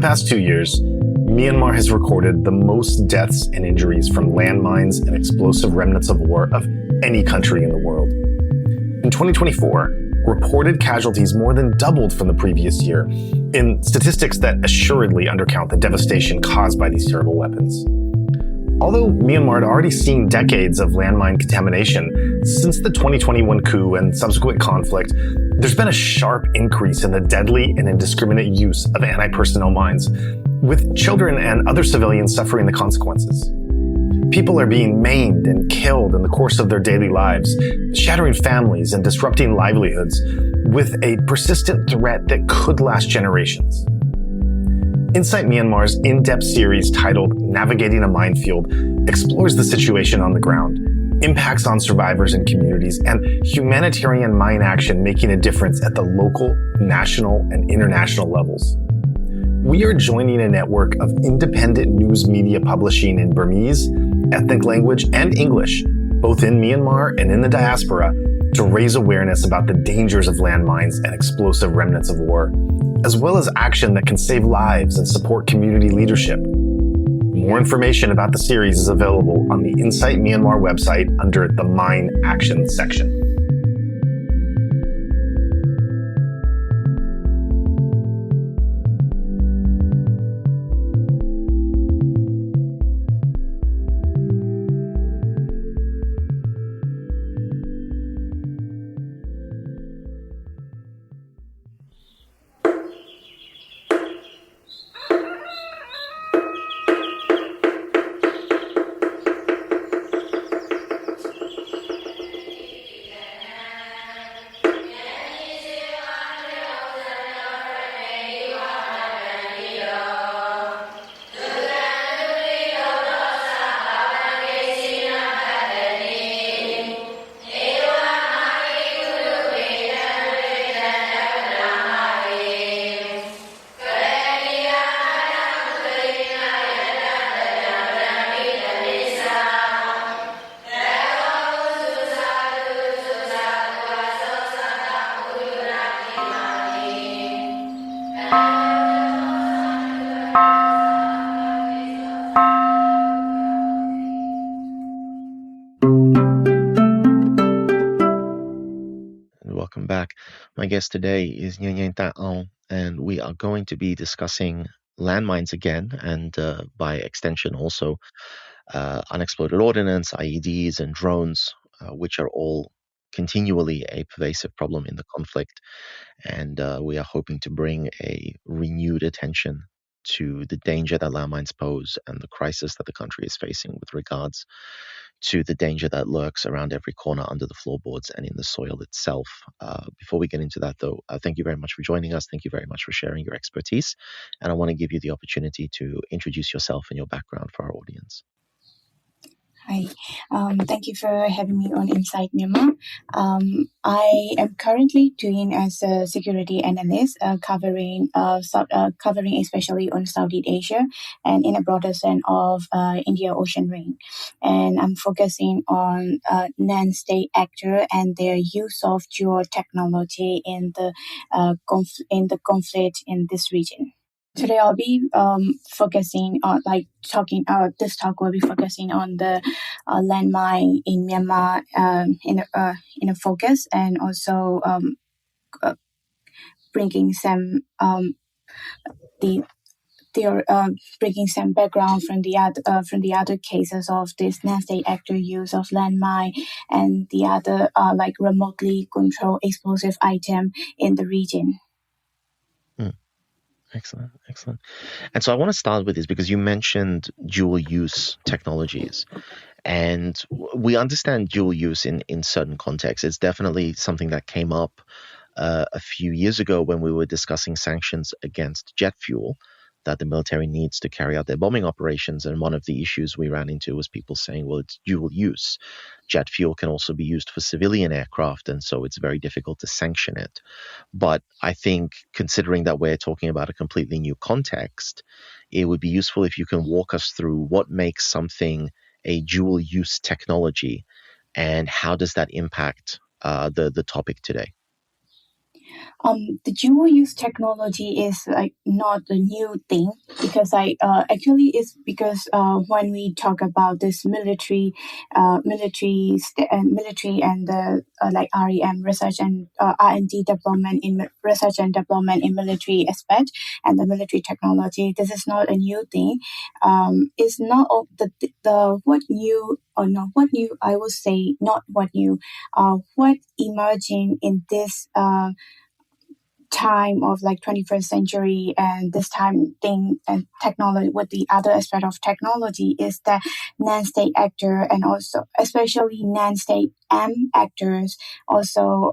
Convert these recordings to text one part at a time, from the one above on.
past 2 years, Myanmar has recorded the most deaths and injuries from landmines and explosive remnants of war of any country in the world. In 2024, reported casualties more than doubled from the previous year, in statistics that assuredly undercount the devastation caused by these terrible weapons. Although Myanmar had already seen decades of landmine contamination, since the 2021 coup and subsequent conflict, there's been a sharp increase in the deadly and indiscriminate use of anti-personnel mines, with children and other civilians suffering the consequences. People are being maimed and killed in the course of their daily lives, shattering families and disrupting livelihoods, with a persistent threat that could last generations. Insight Myanmar's in-depth series titled Navigating a Minefield explores the situation on the ground, impacts on survivors and communities, and humanitarian mine action making a difference at the local, national, and international levels. We are joining a network of independent news media publishing in Burmese, ethnic language, and English, both in Myanmar and in the diaspora, to raise awareness about the dangers of landmines and explosive remnants of war, as well as action that can save lives and support community leadership. More information about the series is available on the Insight Myanmar website under the Mine Action section. Welcome back. My guest today is Nyein Nyein Thant Aung, and we are going to be discussing landmines again, and by extension also unexploded ordnance, IEDs, and drones, which are all continually a pervasive problem in the conflict. And we are hoping to bring a renewed attention to the danger that landmines pose and the crisis that the country is facing with regards to the danger that lurks around every corner under the floorboards and in the soil itself. Before we get into that, though, thank you very much for joining us. Thank you very much for sharing your expertise. And I want to give you the opportunity to introduce yourself and your background for our audience. Hi, thank you for having me on Inside Myanmar. I am currently doing as a security analyst, covering especially on Southeast Asia and in a broader sense of India Ocean Ring. And I'm focusing on non-state actor and their use of geotechnology in the conflict in this region. Today I'll be focusing on this talk will be focusing on the landmine in Myanmar in a focus, and also bringing some bringing some background from the other cases of this non-state actor use of landmine and the other remotely controlled explosive item in the region. Excellent. And so I want to start with this because you mentioned dual use technologies, and we understand dual use in certain contexts. It's definitely something that came up a few years ago when we were discussing sanctions against jet fuel that the military needs to carry out their bombing operations. And one of the issues we ran into was people saying, well, it's dual use. Jet fuel can also be used for civilian aircraft, and so it's very difficult to sanction it. But I think considering that we're talking about a completely new context, it would be useful if you can walk us through what makes something a dual use technology and how does that impact the topic today. The dual use technology is like not a new thing because actually it's because when we talk about this military and like REM research and R&D development in research and development in military aspect and the military technology, this is not a new thing. It's not the what new or not what new, I would say not what new, what emerging in this time of like 21st century and this time thing and technology with the other aspect of technology is that non-state actor and also especially non-state actors, also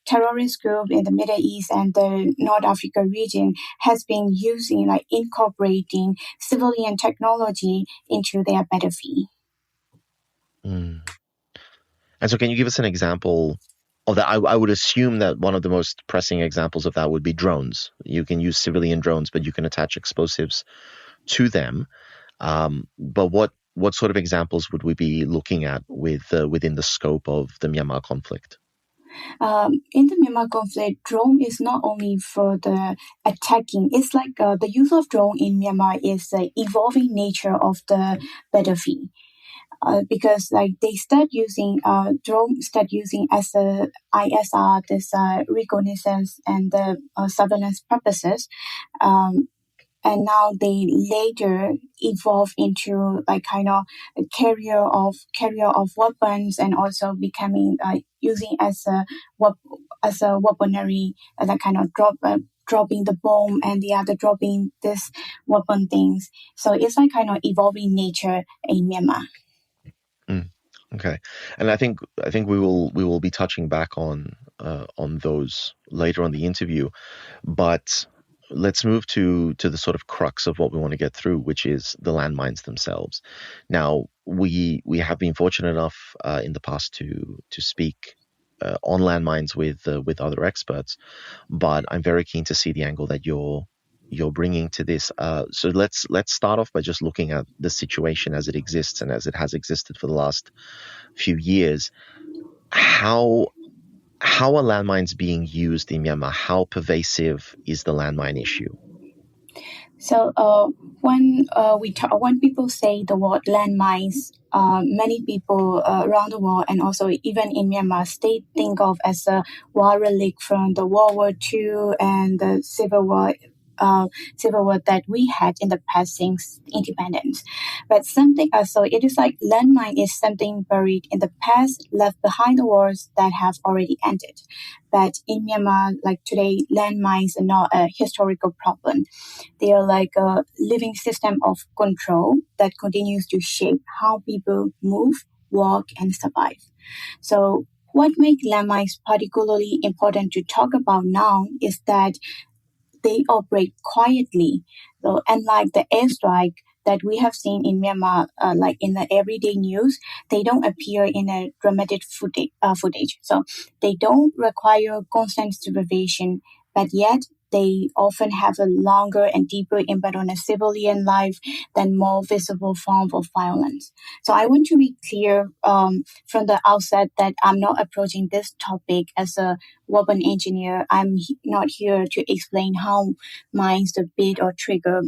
terrorist group in the Middle East and the North Africa region has been using like incorporating civilian technology into their battlefield. Mm. And so can you give us an example of that? I would assume that one of the most pressing examples of that would be drones. You can use civilian drones, but you can attach explosives to them. But what sort of examples would we be looking at within the scope of the Myanmar conflict? In the Myanmar conflict, drone is not only for the attacking. It's like the use of drone in Myanmar is the evolving nature of the battlefield. Because like they start using drone start using as a ISR, this reconnaissance and the surveillance purposes, and now they later evolve into like kind of a carrier of weapons and also becoming using as a weaponry, that kind of dropping the bomb and the other dropping this weapon things. So it's like kind of evolving nature in Myanmar. Okay, and I think we will be touching back on those later on the interview, but let's move to the sort of crux of what we want to get through, which is the landmines themselves. Now, we have been fortunate enough in the past to speak on landmines with other experts, but I'm very keen to see the angle that you're bringing to this. So let's start off by just looking at the situation as it exists and as it has existed for the last few years. How are landmines being used in Myanmar? How pervasive is the landmine issue? So when people say the word landmines, many people around the world and also even in Myanmar, they think of as a war relic from the World War II and the Civil War that we had in the past since independence. But something so it is like landmine is something buried in the past, left behind the wars that have already ended. But in Myanmar, like today, landmines are not a historical problem. They are like a living system of control that continues to shape how people move, walk, and survive. So what makes landmines particularly important to talk about now is that they operate quietly. So unlike the airstrike that we have seen in Myanmar, like in the everyday news, they don't appear in a dramatic footage. So they don't require constant supervision, but yet they often have a longer and deeper impact on a civilian life than more visible form of violence. So I want to be clear from the outset that I'm not approaching this topic as a weapon engineer. I'm not here to explain how mines the bit or trigger.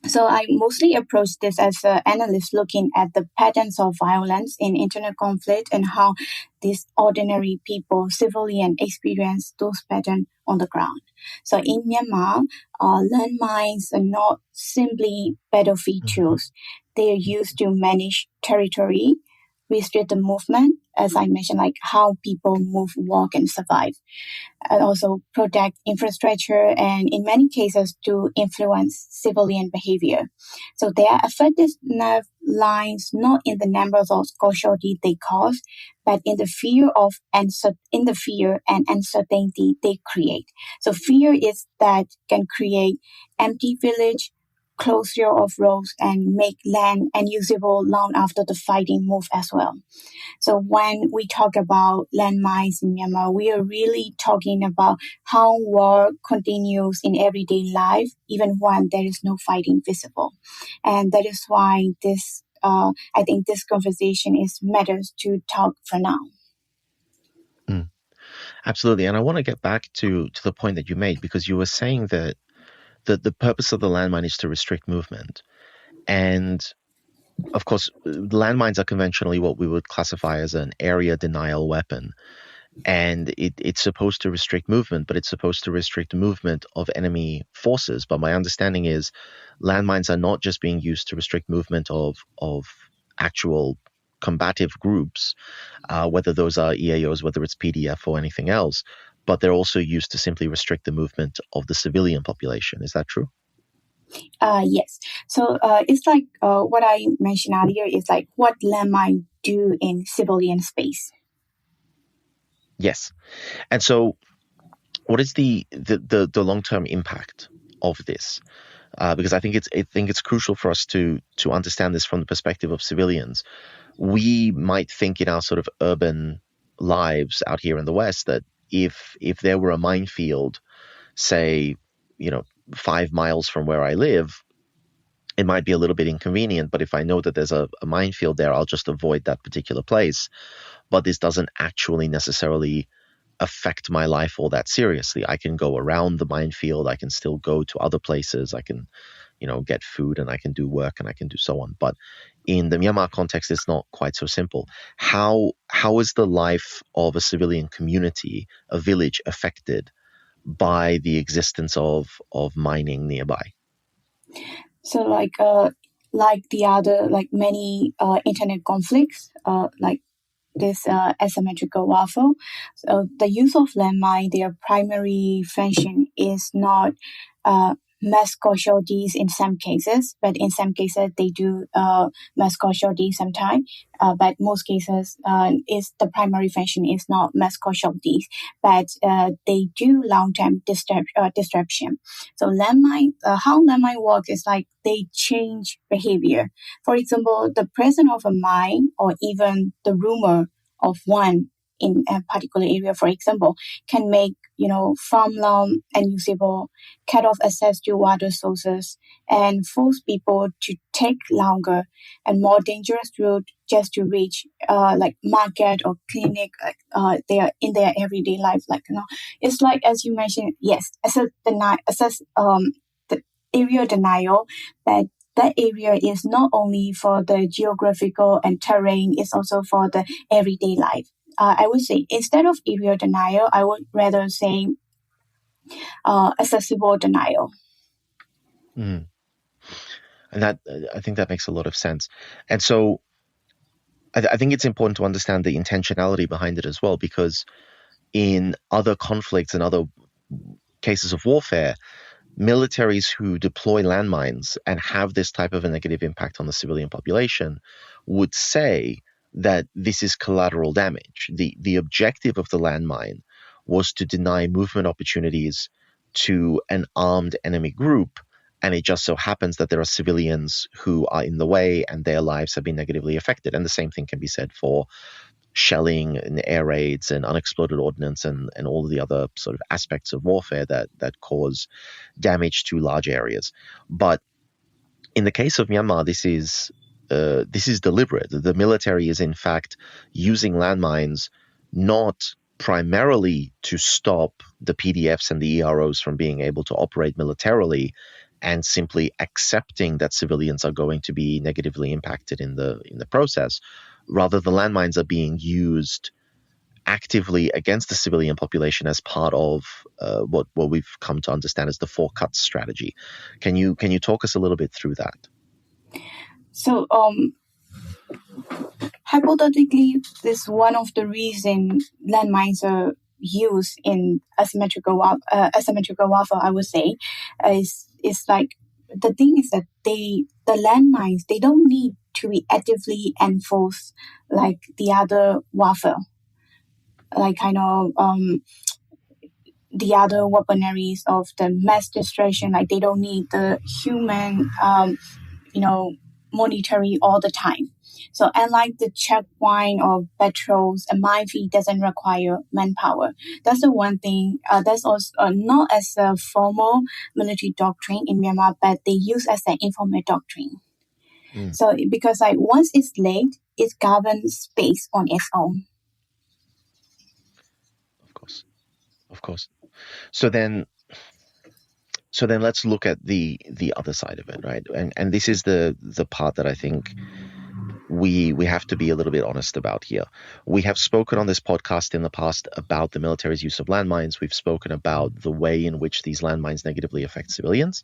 So I mostly approach this as an analyst looking at the patterns of violence in internal conflict and how these ordinary people, civilian, experience those patterns on the ground. So in Myanmar, landmines are not simply battlefield tools. They are used to manage territory, restrict the movement, as I mentioned, like how people move, walk, and survive, and also protect infrastructure, and in many cases to influence civilian behavior. So their effectiveness lies not in the numbers of casualties they cause, but in the fear and uncertainty they create. So fear is that can create empty village, closure of roads, and make land unusable long after the fighting move as well. So when we talk about landmines in Myanmar, we are really talking about how war continues in everyday life, even when there is no fighting visible. And that is why I think this conversation matters to talk for now. Absolutely. And I want to get back to the point that you made, because you were saying that the purpose of the landmine is to restrict movement. And of course, landmines are conventionally what we would classify as an area denial weapon. And it's supposed to restrict movement, but it's supposed to restrict movement of enemy forces. But my understanding is landmines are not just being used to restrict movement of actual combative groups, whether those are EAOs, whether it's PDF or anything else, but they're also used to simply restrict the movement of the civilian population. Is that true? Yes. So it's like what I mentioned earlier is like what landmine do in civilian space. Yes. And so what is the long-term impact of this? Because I think it's crucial for us to understand this from the perspective of civilians. We might think in our sort of urban lives out here in the West that if there were a minefield, say, 5 miles from where I live, it might be a little bit inconvenient, but if I know that there's a minefield there, I'll just avoid that particular place. But this doesn't actually necessarily affect my life all that seriously. I can go around the minefield. I can still go to other places. I can, get food, and I can do work, and I can do so on. But in the Myanmar context, it's not quite so simple. How is the life of a civilian community, a village, affected by the existence of mining nearby? So like the other like many internet conflicts like this asymmetrical warfare. So the use of landmine, their primary function is not mass casualties in some cases, but in some cases they do mass casualties sometimes. But most cases, is the primary function is not mass casualties, but they do long-term disruption. So landmine, how landmine works is like they change behavior. For example, the presence of a mine or even the rumor of one in a particular area, for example, can make farmland unusable, cut off access to water sources, and force people to take longer and more dangerous route just to reach like market or clinic. They are in their everyday life. It's like as you mentioned, yes, the area denial, but that area is not only for the geographical and terrain, it's also for the everyday life. I would say instead of area denial, I would rather say accessible denial. Mm. And that, I think that makes a lot of sense. And so I think it's important to understand the intentionality behind it as well, because in other conflicts and other cases of warfare, militaries who deploy landmines and have this type of a negative impact on the civilian population would say that this is collateral damage. The objective of the landmine was to deny movement opportunities to an armed enemy group, and it just so happens that there are civilians who are in the way and their lives have been negatively affected. And the same thing can be said for shelling and air raids and unexploded ordnance and all of the other sort of aspects of warfare that cause damage to large areas. But in the case of Myanmar, this is deliberate. The military is in fact using landmines not primarily to stop the PDFs and the EROs from being able to operate militarily, and simply accepting that civilians are going to be negatively impacted in the process. Rather, the landmines are being used actively against the civilian population as part of what we've come to understand as the four cuts strategy. Can you talk us a little bit through that? So hypothetically, this one of the reasons landmines are used in asymmetrical warfare, I would say, is like the thing is that the landmines, they don't need to be actively enforced like the other warfare, like the other weaponaries of the mass destruction. Like they don't need the human monitoring all the time. So unlike the checkpoint or patrols, a minefield doesn't require manpower. That's the one thing. That's also not as a formal military doctrine in Myanmar, but they use as an informal doctrine. So because like once it's laid, it governs space on its own. Of course. Of course. So then let's look at the other side of it, right? And this is the part that I think we have to be a little bit honest about here. We have spoken on this podcast in the past about the military's use of landmines. We've spoken about the way in which these landmines negatively affect civilians,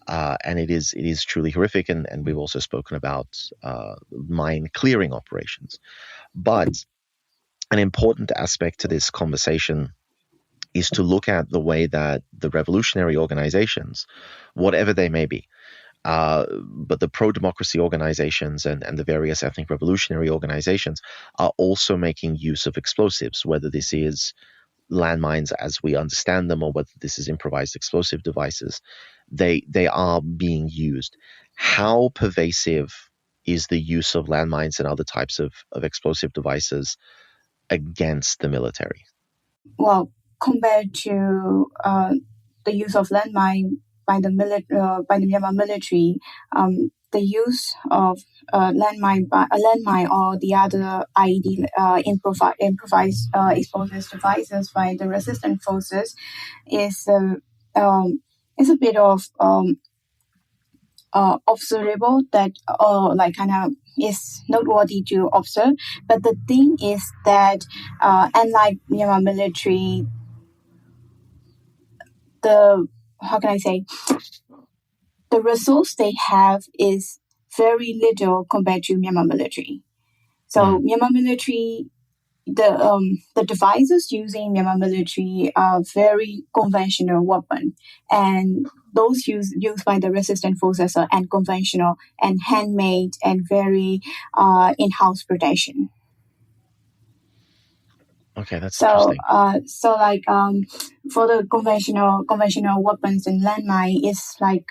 and it is truly horrific. And we've also spoken about mine clearing operations. But an important aspect to this conversation is to look at the way that the revolutionary organizations, whatever they may be, but the pro-democracy organizations and the various ethnic revolutionary organizations are also making use of explosives, whether this is landmines as we understand them or whether this is improvised explosive devices. They are being used. How pervasive is the use of landmines and other types of explosive devices against the military? Well, compared to the use of landmine by the Myanmar military, the use of landmine or the other IED improvised explosive devices by the resistant forces is a bit of observable, that is noteworthy to observe. But the thing is that unlike Myanmar military, the resource they have is very little compared to Myanmar military. So Myanmar military, the devices used in Myanmar military are very conventional weapon, and those used by the resistant forces are unconventional and handmade and very in-house production. Okay, that's interesting. For the conventional weapons and landmine, it's like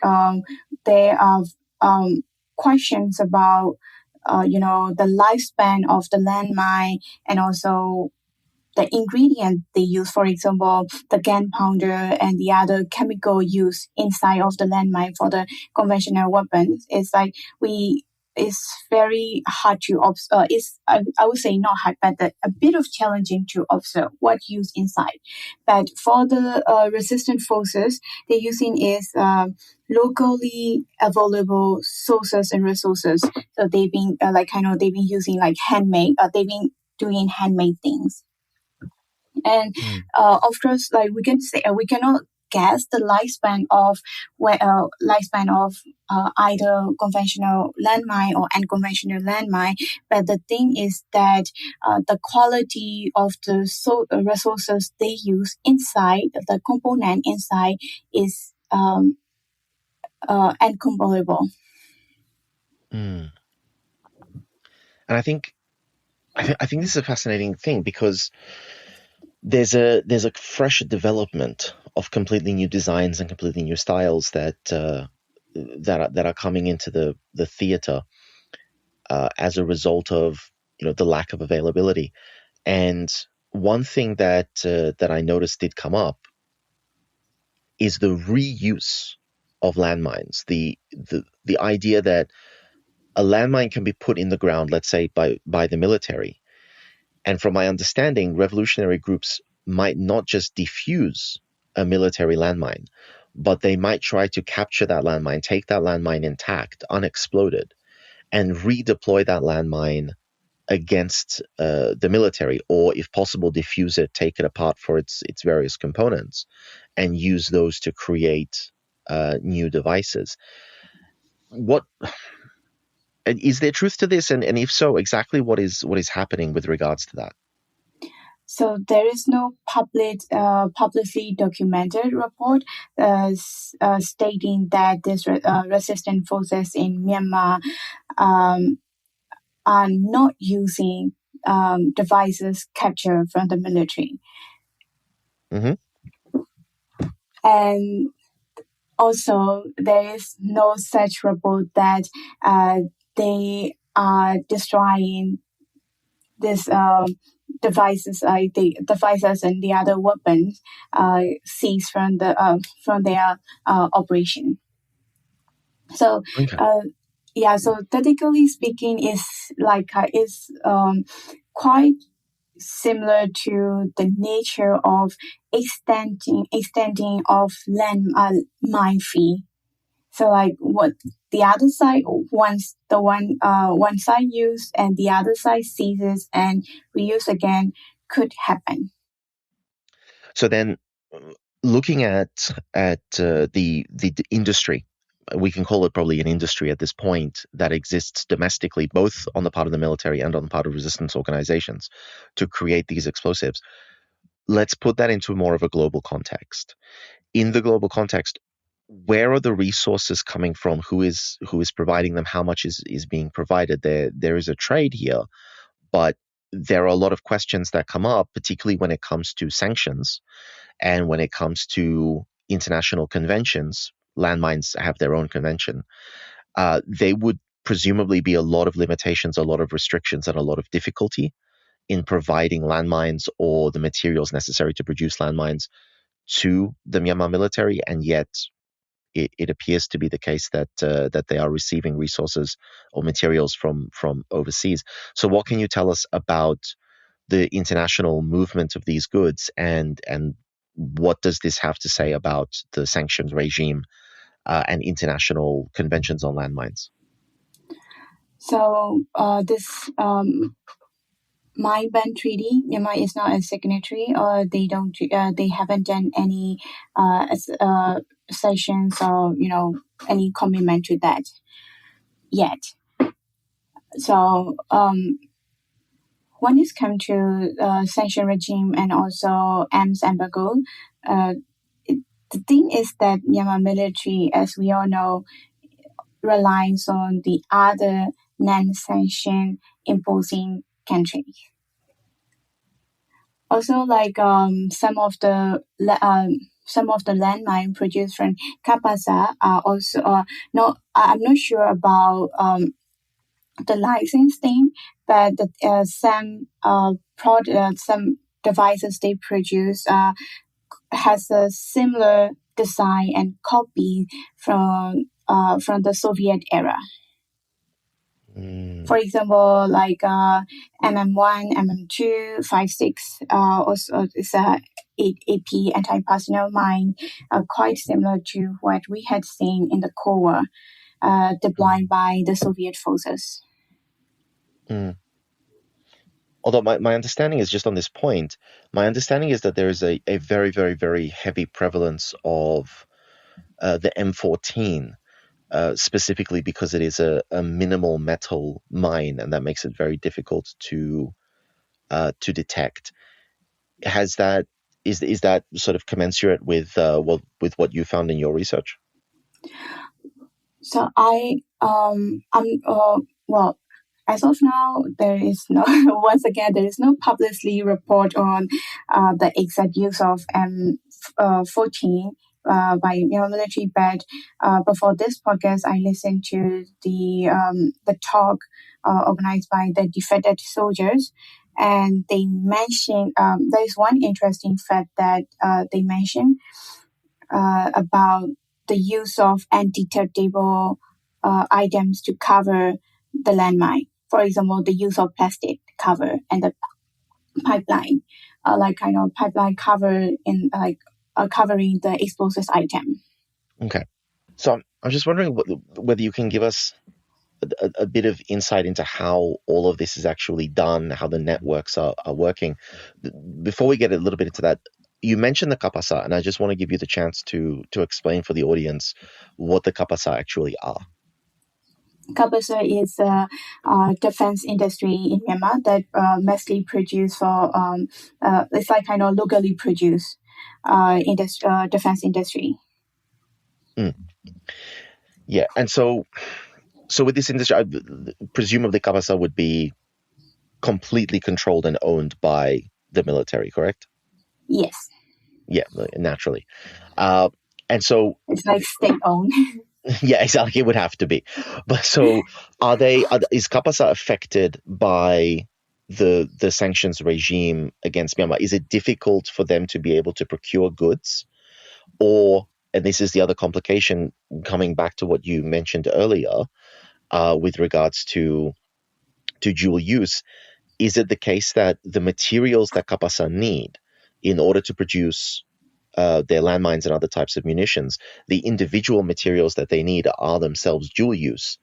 there are questions about the lifespan of the landmine, and also the ingredient they use. For example, the gunpowder and the other chemical used inside of the landmine for the conventional weapons. It's very hard to observe. I would say not hard, but a bit of challenging to observe what used inside. But for the resistant forces, they're using is locally available sources and resources. So they've been they've been using like handmade. They've been doing handmade things. And of course, like we can say, we cannot guess the lifespan of either conventional landmine or unconventional landmine. But the thing is that the quality of the resources they use inside, the component inside, is incomparable. And I think this is a fascinating thing, because there's a fresh development of completely new designs and completely new styles that are coming into the theater as a result of the lack of availability. And one thing that I noticed did come up is the reuse of landmines. The idea that a landmine can be put in the ground, let's say by the military. And from my understanding, revolutionary groups might not just defuse a military landmine, but they might try to capture that landmine, take that landmine intact, unexploded, and redeploy that landmine against the military, or if possible, diffuse it, take it apart for its various components, and use those to create new devices. What is there truth to this, and if so, exactly what is happening with regards to that? So there is no publicly documented report stating that these resistant forces in Myanmar are not using devices captured from the military. Mm-hmm. And also, there is no such report that they are destroying these devices, the devices and the other weapons seized from their operation. So, so technically speaking, is quite similar to the nature of extending of land mine fee. So like what the other side once the one side use and the other side seizes and reuse again could happen. So then, looking at the industry, we can call it probably an industry at this point that exists domestically, both on the part of the military and on the part of resistance organizations, to create these explosives. Let's put that into more of a global context. In the global context, where are the resources coming from? Who is providing them? How much is being provided? There is a trade here, but there are a lot of questions that come up, particularly when it comes to sanctions and when it comes to international conventions. Landmines have their own convention. They would presumably be a lot of limitations, a lot of restrictions, and a lot of difficulty in providing landmines or the materials necessary to produce landmines to the Myanmar military, and yet it appears to be the case that they are receiving resources or materials from overseas. So what can you tell us about the international movement of these goods, and what does this have to say about the sanctions regime and international conventions on landmines? So this Mine Ban Treaty, Myanmar is not a signatory, or they haven't done any sessions or any commitment to that yet. So when it's come to sanction regime and also arms embargo, the thing is that Myanmar military, as we all know, relies on the other non-sanction imposing countries. Also, like some of the landmine produced from Kapasa are also no. I'm not sure about the license thing, but some some devices they produce has a similar design and copy from the Soviet era. For example, like MM1, MM2, 56, also is a 8AP anti-personnel mine, quite similar to what we had seen in the Cold War, deployed by the Soviet forces. Although my understanding is, just on this point, my understanding is that there is a very, very, very heavy prevalence of the M14, specifically because it is a minimal metal mine, and that makes it very difficult to detect. Is that sort of commensurate with what you found in your research? So well, as of now, there is no there is no publicly report on the exact use of M14 by military. But before this podcast, I listened to the talk organized by the defected soldiers, and they mentioned there is one interesting fact that they mentioned about the use of undetectable items to cover the landmine. For example, the use of plastic cover and the pipeline, pipeline cover in covering the explosives item. Okay, so I'm just wondering whether you can give us a bit of insight into how all of this is actually done, how the networks are working. Before we get a little bit into that, you mentioned the kapasa, and I just want to give you the chance to explain for the audience what the kapasa actually are. Kapasa is a defense industry in Myanmar that mostly produce for it's like locally produced defense industry. Yeah, and so with this industry, presumably Kapasa would be completely controlled and owned by the military, correct? Yes. Yeah, naturally. And so it's like state-owned. Yeah, exactly. It would have to be. But so is Kapasa affected by the sanctions regime against Myanmar? Is it difficult for them to be able to procure goods? Or, and this is the other complication, coming back to what you mentioned earlier, with regards to dual use, is it the case that the materials that Kapasa need in order to produce their landmines and other types of munitions, the individual materials that they need are themselves dual use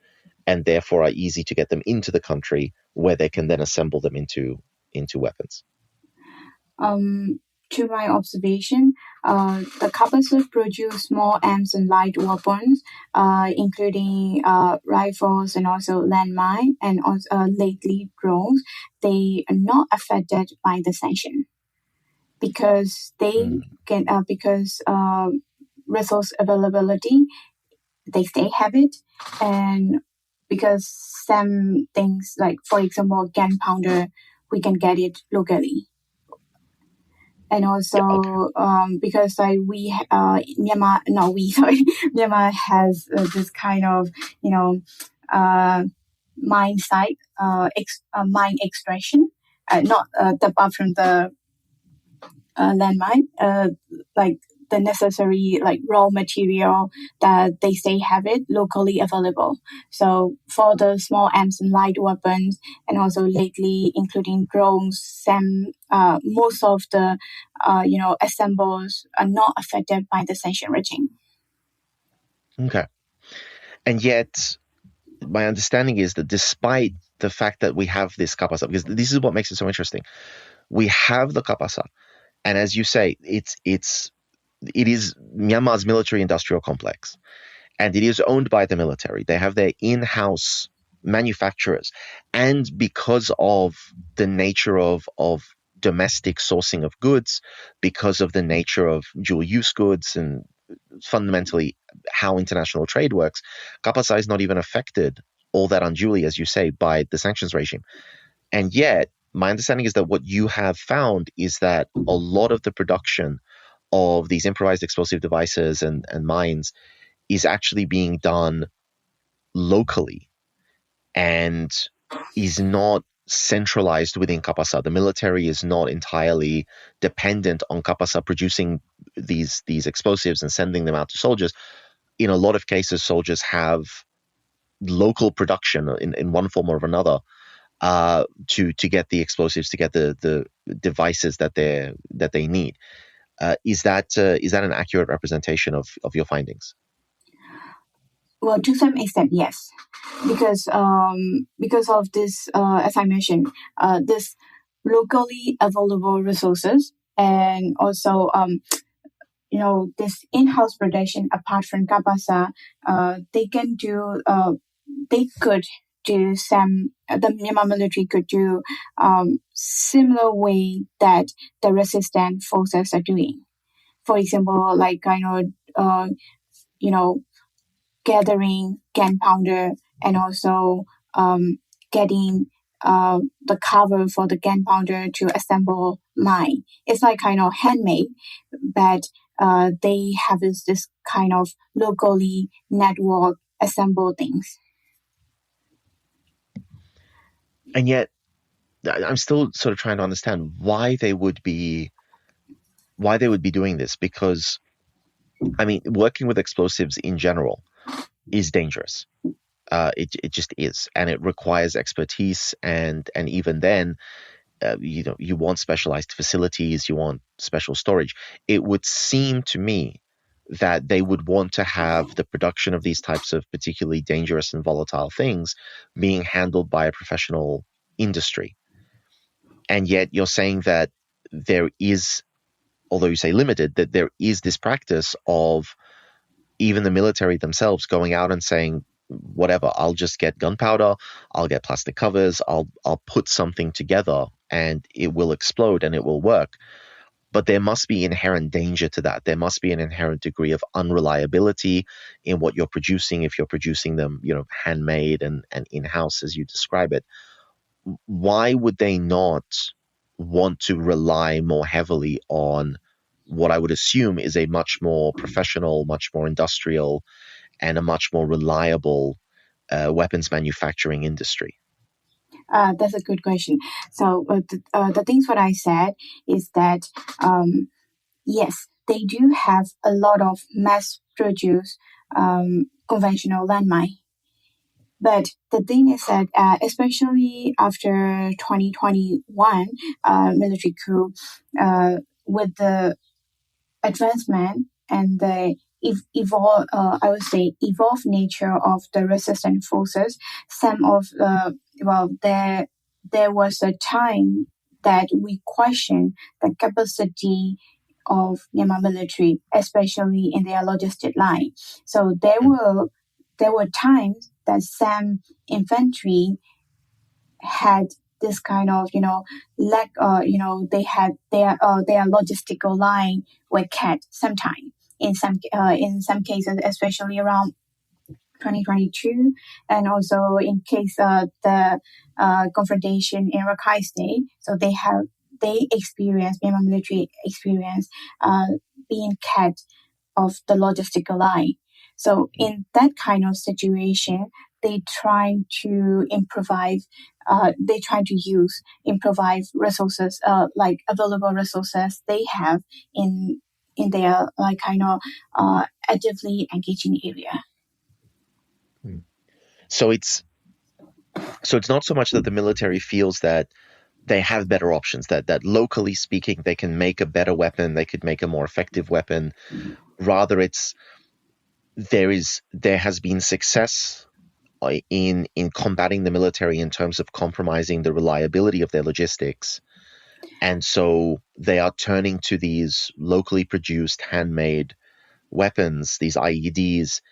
and therefore are easy to get them into the country where they can then assemble them into weapons. To my observation, the Kabasu produce small arms and light weapons, including rifles and also landmine and also lately drones. They are not affected by the sanction because they can because resource availability they stay have it, and because some things like for example gunpowder we can get it locally. And also because like we Myanmar no we sorry Myanmar has this kind of mine site mine extraction not apart from the landmine like the necessary like raw material that they say have it locally available. So for the small arms and light weapons, and also lately including drones, some most of the assembles are not affected by the sanction regime. Okay, and yet my understanding is that despite the fact that we have this kapasa, because this is what makes it so interesting, we have the kapasa, and as you say, it is Myanmar's military-industrial complex, and it is owned by the military. They have their in-house manufacturers, and because of the nature of domestic sourcing of goods, because of the nature of dual-use goods, and fundamentally how international trade works, Kapasa is not even affected all that unduly, as you say, by the sanctions regime. And yet, my understanding is that what you have found is that a lot of the production of these improvised explosive devices and mines is actually being done locally and is not centralized within Kapasa. The military is not entirely dependent on Kapasa producing these explosives and sending them out to soldiers. In a lot of cases, soldiers have local production in one form or another to get the explosives, to get the devices that they need. Is that an accurate representation of your findings? Well, to some extent, yes, because of this, as I mentioned, this locally available resources, and also this in-house production apart from Kabasa, they could do some. The Myanmar military could do similar way that the resistant forces are doing. For example, like gathering gunpowder and also getting the cover for the gunpowder to assemble mine. It's like kind of handmade, but they have this kind of locally network assemble things. And yet, I'm still sort of trying to understand why they would be doing this, because I mean, working with explosives in general is dangerous. It just is, and it requires expertise, and even then, you want specialized facilities, you want special storage. It would seem to me that they would want to have the production of these types of particularly dangerous and volatile things being handled by a professional industry. And yet you're saying that there is, although you say limited, that there is this practice of even the military themselves going out and saying, whatever, I'll just get gunpowder, I'll get plastic covers, I'll put something together and it will explode and it will work. But there must be inherent danger to that. There must be an inherent degree of unreliability in what you're producing if you're producing them, handmade and in-house as you describe it. Why would they not want to rely more heavily on what I would assume is a much more professional, much more industrial, and a much more reliable weapons manufacturing industry? That's a good question. So the things what I said is that yes, they do have a lot of mass-produced conventional landmine. But the thing is that, especially after 2021 military coup, with the advancement and the evolved nature of the resistant forces, some of there was a time that we questioned the capacity of Myanmar military, especially in their logistic line. So there were times that some infantry had this kind of lack, they had their logistical line were cut sometime in some cases, especially around 2022, and also in case the confrontation in Rakhine State. So Myanmar military experience being cut of the logistical line. So in that kind of situation, they try to improvise. They try to use improvised resources, like available resources they have in their actively engaging area. So it's not so much that the military feels that they have better options, that locally speaking they can make a better weapon, they could make a more effective weapon. Rather, there has been success in combating the military in terms of compromising the reliability of their logistics, and so they are turning to these locally produced, handmade weapons, these IEDs,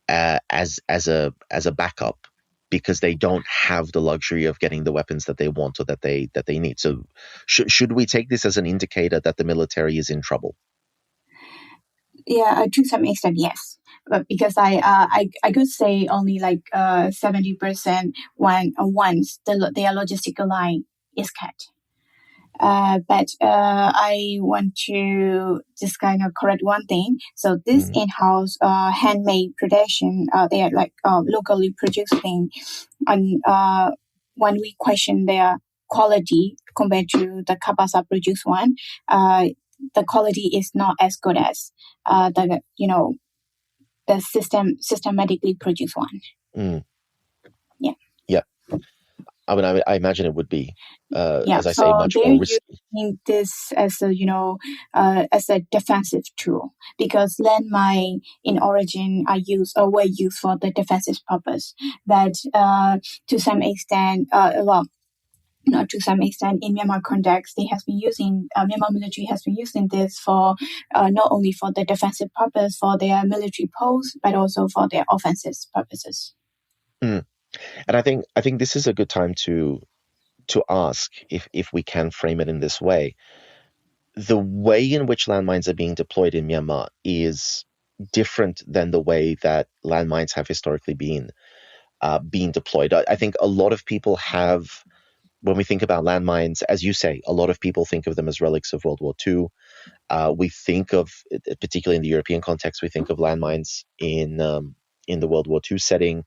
as a backup, because they don't have the luxury of getting the weapons that they want or that they need. So, should we take this as an indicator that the military is in trouble? Yeah, to some extent, yes. But because I could say only like 70% once their logistical line is cut. But I want to just kind of correct one thing. So this in-house handmade production, they are like locally produced thing, and when we question their quality compared to the Kabasa produced one, the quality is not as good as the systematically produced one. Yeah. I mean, I imagine it would be, as I say, so much they're more risky. using this as a defensive tool, because landmine in origin were used for the defensive purpose. But to some extent, not to some extent, in Myanmar context, Myanmar military has been using this for not only for the defensive purpose for their military posts, but also for their offensive purposes. And I think this is a good time to ask, if we can frame it in this way. The way in which landmines are being deployed in Myanmar is different than the way that landmines have historically been deployed. I think a lot of people have, when we think about landmines, as you say, a lot of people think of them as relics of World War II. We think of, particularly in the European context, we think of landmines in the World War II setting.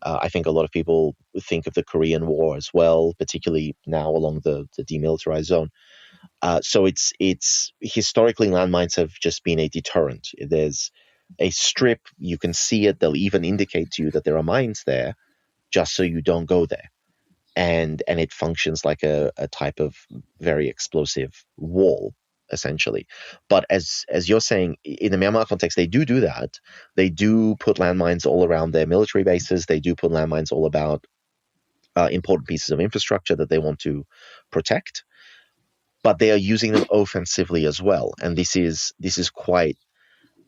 I think a lot of people think of the Korean War as well, particularly now along the demilitarized zone. So it's historically, landmines have just been a deterrent. There's a strip, you can see it, they'll even indicate to you that there are mines there, just so you don't go there. And it functions like a type of very explosive wall, essentially. But as you're saying, in the Myanmar context, they do that. They do put landmines all around their military bases. They do put landmines all about important pieces of infrastructure that they want to protect. But they are using them offensively as well, and this is quite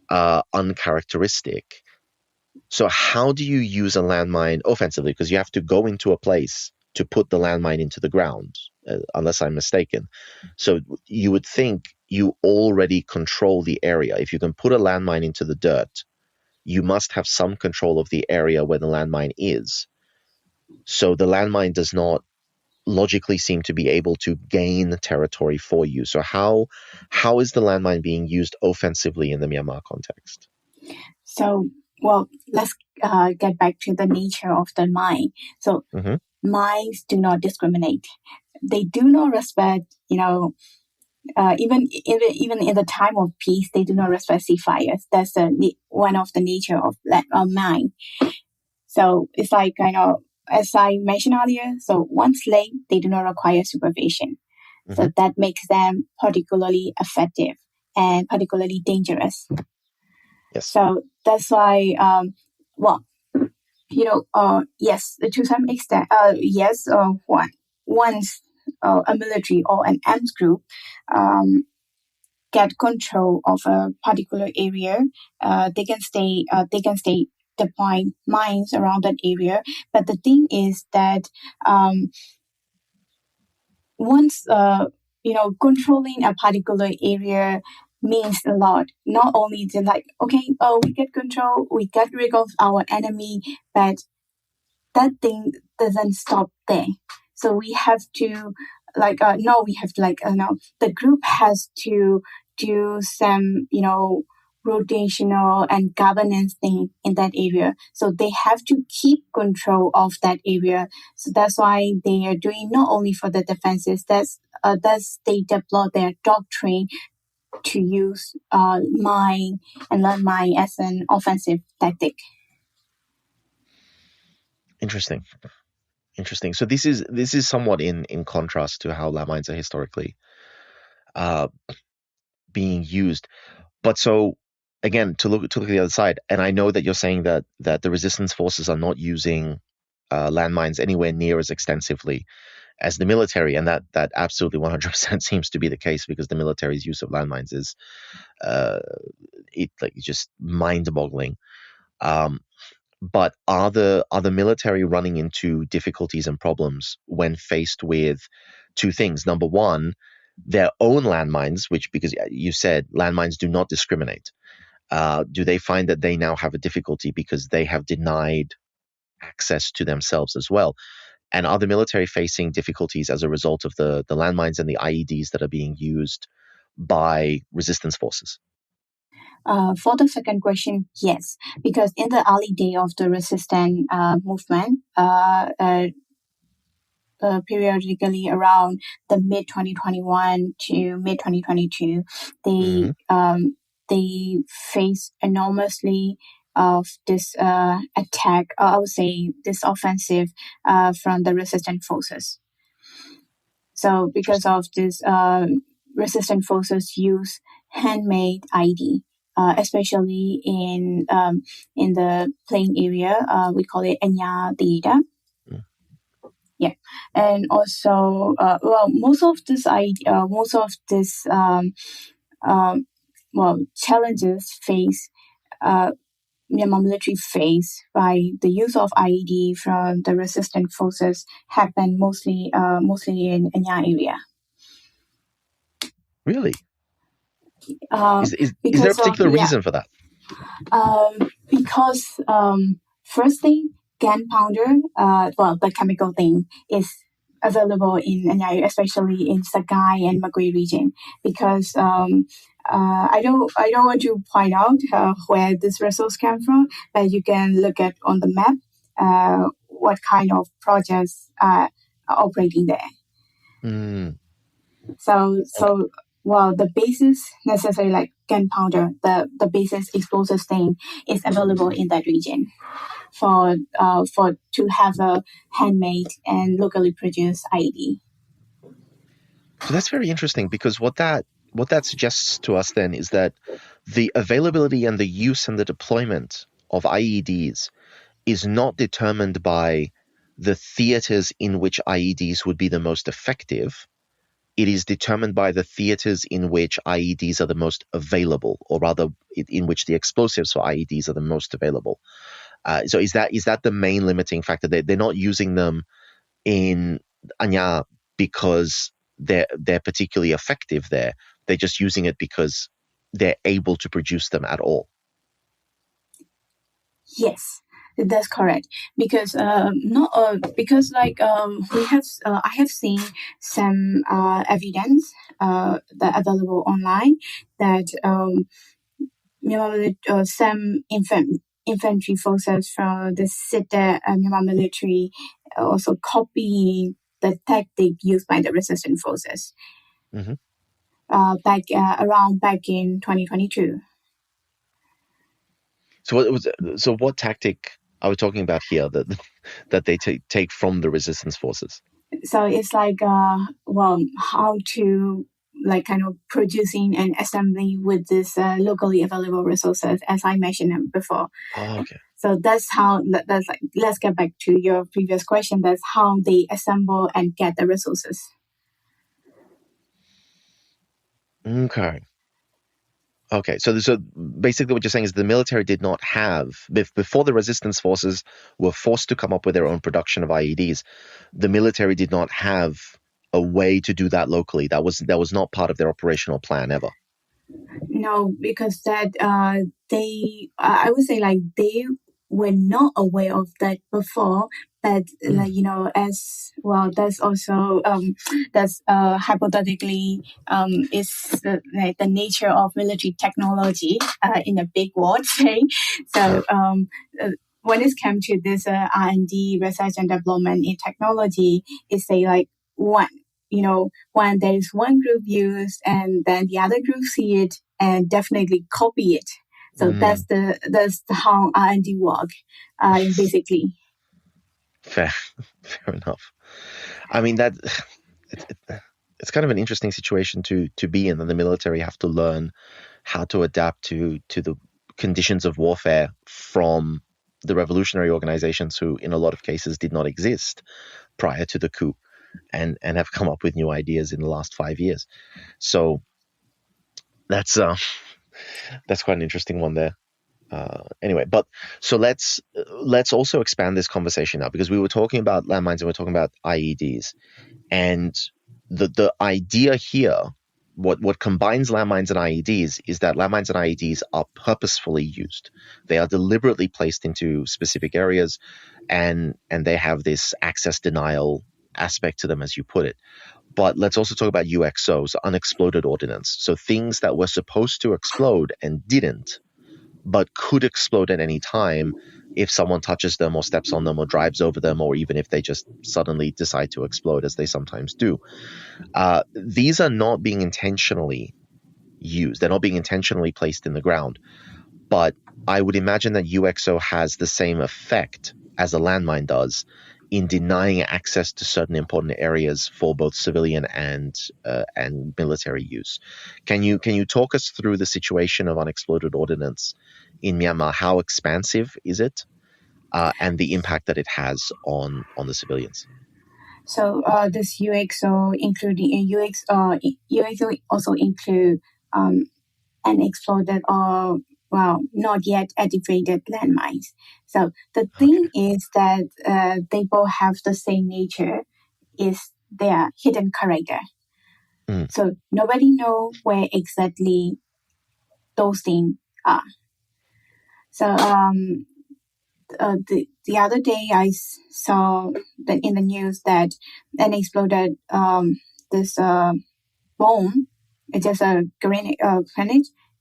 uncharacteristic. So how do you use a landmine offensively? Because you have to go into a place to put the landmine into the ground, unless I'm mistaken. So you would think you already control the area. If you can put a landmine into the dirt, you must have some control of the area where the landmine is. So the landmine does not logically seem to be able to gain territory for you. So how is the landmine being used offensively in the Myanmar context? So, let's get back to the nature of the mine. So mines do not discriminate. They do not respect, even in the time of peace, they do not respect ceasefires. That's one of the nature of mine. So it's like as I mentioned earlier. So once laid, they do not require supervision. So that makes them particularly effective and particularly dangerous. Yes. So that's why, yes, to some extent, yes, once a military or an armed group get control of a particular area, they can stay deploying mines around that area. But the thing is that once controlling a particular area means a lot. Not only to we get control, we get rid of our enemy, but that thing doesn't stop there. So we have to the group has to do some rotational and governance thing in that area. So they have to keep control of that area. So that's why they are doing not only for the defenses. That's they deploy their doctrine to use mine and landmine as an offensive tactic. Interesting. So this is somewhat in contrast to how landmines are historically being used. But so again, to look at the other side, and I know that you're saying that the resistance forces are not using landmines anywhere near as extensively as the military, and that absolutely 100% seems to be the case, because the military's use of landmines is just mind-boggling. But are the military running into difficulties and problems when faced with two things? Number one, their own landmines, which, because you said landmines do not discriminate. Do they find that they now have a difficulty because they have denied access to themselves as well? And are the military facing difficulties as a result of the landmines and the IEDs that are being used by resistance forces? For the second question, yes, because in the early day of the resistance movement, periodically around the mid 2021 to mid 2022, they face enormously of this attack, I would say this offensive from the resistance forces. So because of this, resistance forces use handmade ID, especially in the plain area. We call it Enya data. Yeah, and also, most of this challenges face Myanmar military face by the use of IED from the resistant forces happen mostly in Enya area. Really? Is there a particular reason for that? Because first thing, gunpowder, the chemical thing is available in Enya, especially in Sagai and Magui region. Because I don't want to point out where this resource came from, but you can look at on the map what kind of projects are operating there. So the basis necessary like gunpowder, the basis explosive thing is available in that region for to have a handmade and locally produced IED. So that's very interesting, because what that suggests to us then is that the availability and the use and the deployment of IEDs is not determined by the theaters in which IEDs would be the most effective. It is determined by the theaters in which IEDs are the most available, or rather in which the explosives for IEDs are the most available. So is that the main limiting factor? They're not using them in Anya because they're particularly effective there. They're just using it because they're able to produce them at all. Yes, that's correct. Because we have I have seen some evidence that available online that some infantry forces from the Myanmar military also copy the tactic used by the resistance forces. Back in 2022. So what tactic are we talking about here that they take from the resistance forces? So it's like, how to like kind of producing and assembling with this locally available resources, as I mentioned before. Oh, okay. So that's how, that's like, let's get back to your previous question. That's how they assemble and get the resources. Okay. Okay, so basically what you're saying is the military did not have, before the resistance forces were forced to come up with their own production of IEDs, the military did not have a way to do that locally. That was not part of their operational plan ever. No, because that I would say like they were not aware of that before. But like, as well, that's also that's hypothetically is like the nature of military technology in a big word say. So when it comes to this R&D, research and development in technology, it's say like one, when there is one group used and then the other group see it and definitely copy it. So that's how R&D work, basically. Fair enough. I mean it's kind of an interesting situation to be in, that the military have to learn how to adapt to the conditions of warfare from the revolutionary organizations who in a lot of cases did not exist prior to the coup, and have come up with new ideas in the last 5 years. So that's quite an interesting one there. Anyway, but so let's also expand this conversation now, because we were talking about landmines and we're talking about IEDs, and the idea here, what combines landmines and IEDs is that landmines and IEDs are purposefully used. They are deliberately placed into specific areas, and they have this access denial aspect to them, as you put it. But let's also talk about UXOs, unexploded ordnance. So things that were supposed to explode and didn't, but could explode at any time if someone touches them or steps on them or drives over them, or even if they just suddenly decide to explode, as they sometimes do. These are not being intentionally used. They're not being intentionally placed in the ground. But I would imagine that UXO has the same effect as a landmine does in denying access to certain important areas for both civilian and military use. Can you talk us through the situation of unexploded ordnance in Myanmar? How expansive is it, and the impact that it has on the civilians? So this UXO including UXO also include unexploded or not yet activated landmines. So the thing is that they both have the same nature, is their hidden character. So nobody know where exactly those things are. So the other day I saw that in the news that an exploded this bomb. It's just a grenade,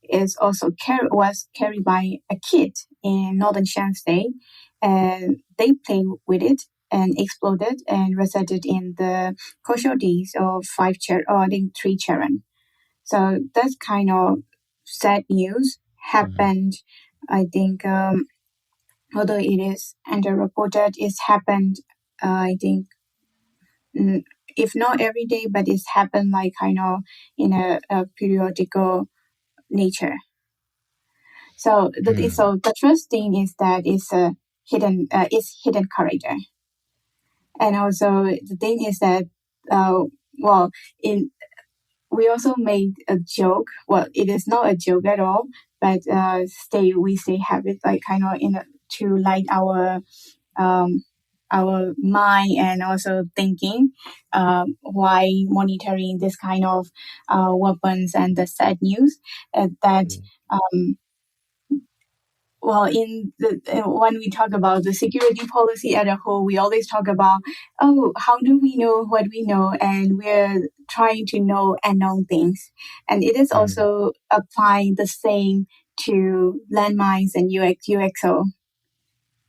is also was carried by a kid in northern Shan State, and they played with it and exploded and resulted in the casualties of I think 3 children. So that's kind of sad news happened. I think although it is underreported, it's happened. I think if not every day, but it's happened like kind of in a periodical nature. So the first thing is that it's a hidden character, and also the thing is that we also made a joke. Well, it is not a joke at all, but we have it like kind of to light our mind and also thinking why monitoring this kind of weapons and the sad news that when we talk about the security policy as a whole, we always talk about, how do we know what we know? And we're trying to know unknown things. And it is also applying the same to landmines and UXO.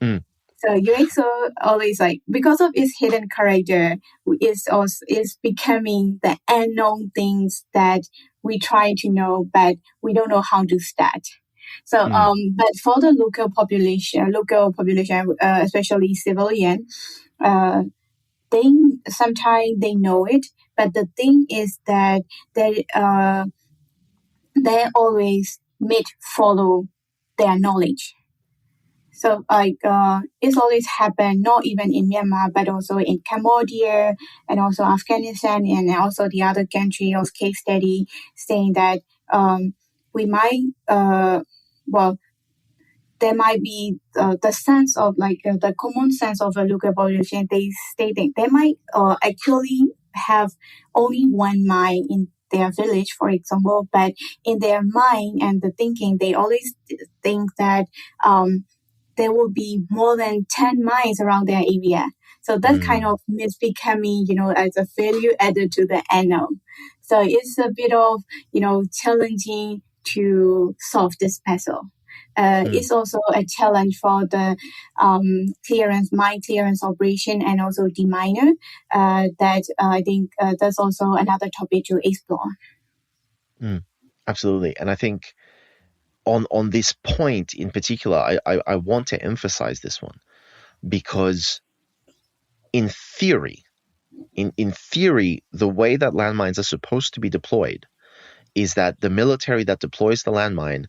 So UXO always because of its hidden character, is becoming the unknown things that we try to know, but we don't know how to start. So, but for the local population, especially civilian, sometimes they know it, but the thing is that they always follow their knowledge. So it's always happened, not even in Myanmar, but also in Cambodia and also Afghanistan and also the other country of case study, saying that we might, there might be the sense of the common sense of a local population. They stating they might actually have only one mine in their village, for example, but in their mind and the thinking, they always think that there will be more than 10 mines around their area. So that kind of myth becoming, as a failure added to the NO. So it's a bit of, challenging to solve this puzzle. It's also a challenge for the mine clearance operation and also deminer. That I think that's also another topic to explore. Absolutely. And I think on this point in particular, I want to emphasize this one because in theory, the way that landmines are supposed to be deployed is that the military that deploys the landmine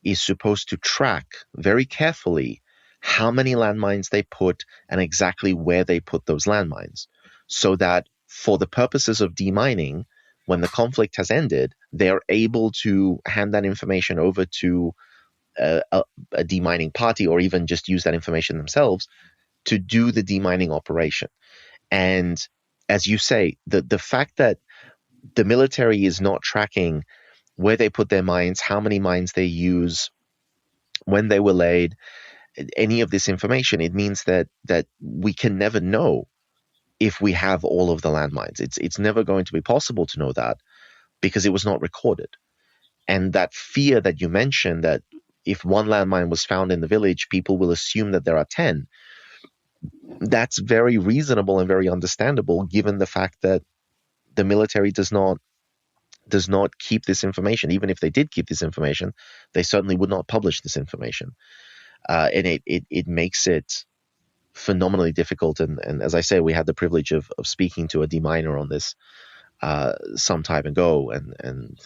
is supposed to track very carefully how many landmines they put and exactly where they put those landmines, so that for the purposes of demining, when the conflict has ended, they are able to hand that information over to a demining party, or even just use that information themselves to do the demining operation. And as you say, the fact that the military is not tracking where they put their mines, how many mines they use, when they were laid, any of this information, it means that we can never know if we have all of the landmines. It's never going to be possible to know that because it was not recorded. And that fear that you mentioned, that if one landmine was found in the village, people will assume that there are 10. That's very reasonable and very understandable, given the fact that the military does not keep this information. Even if they did keep this information, they certainly would not publish this information. And it makes it phenomenally difficult. And as I say, we had the privilege of speaking to a deminer on this some time ago, and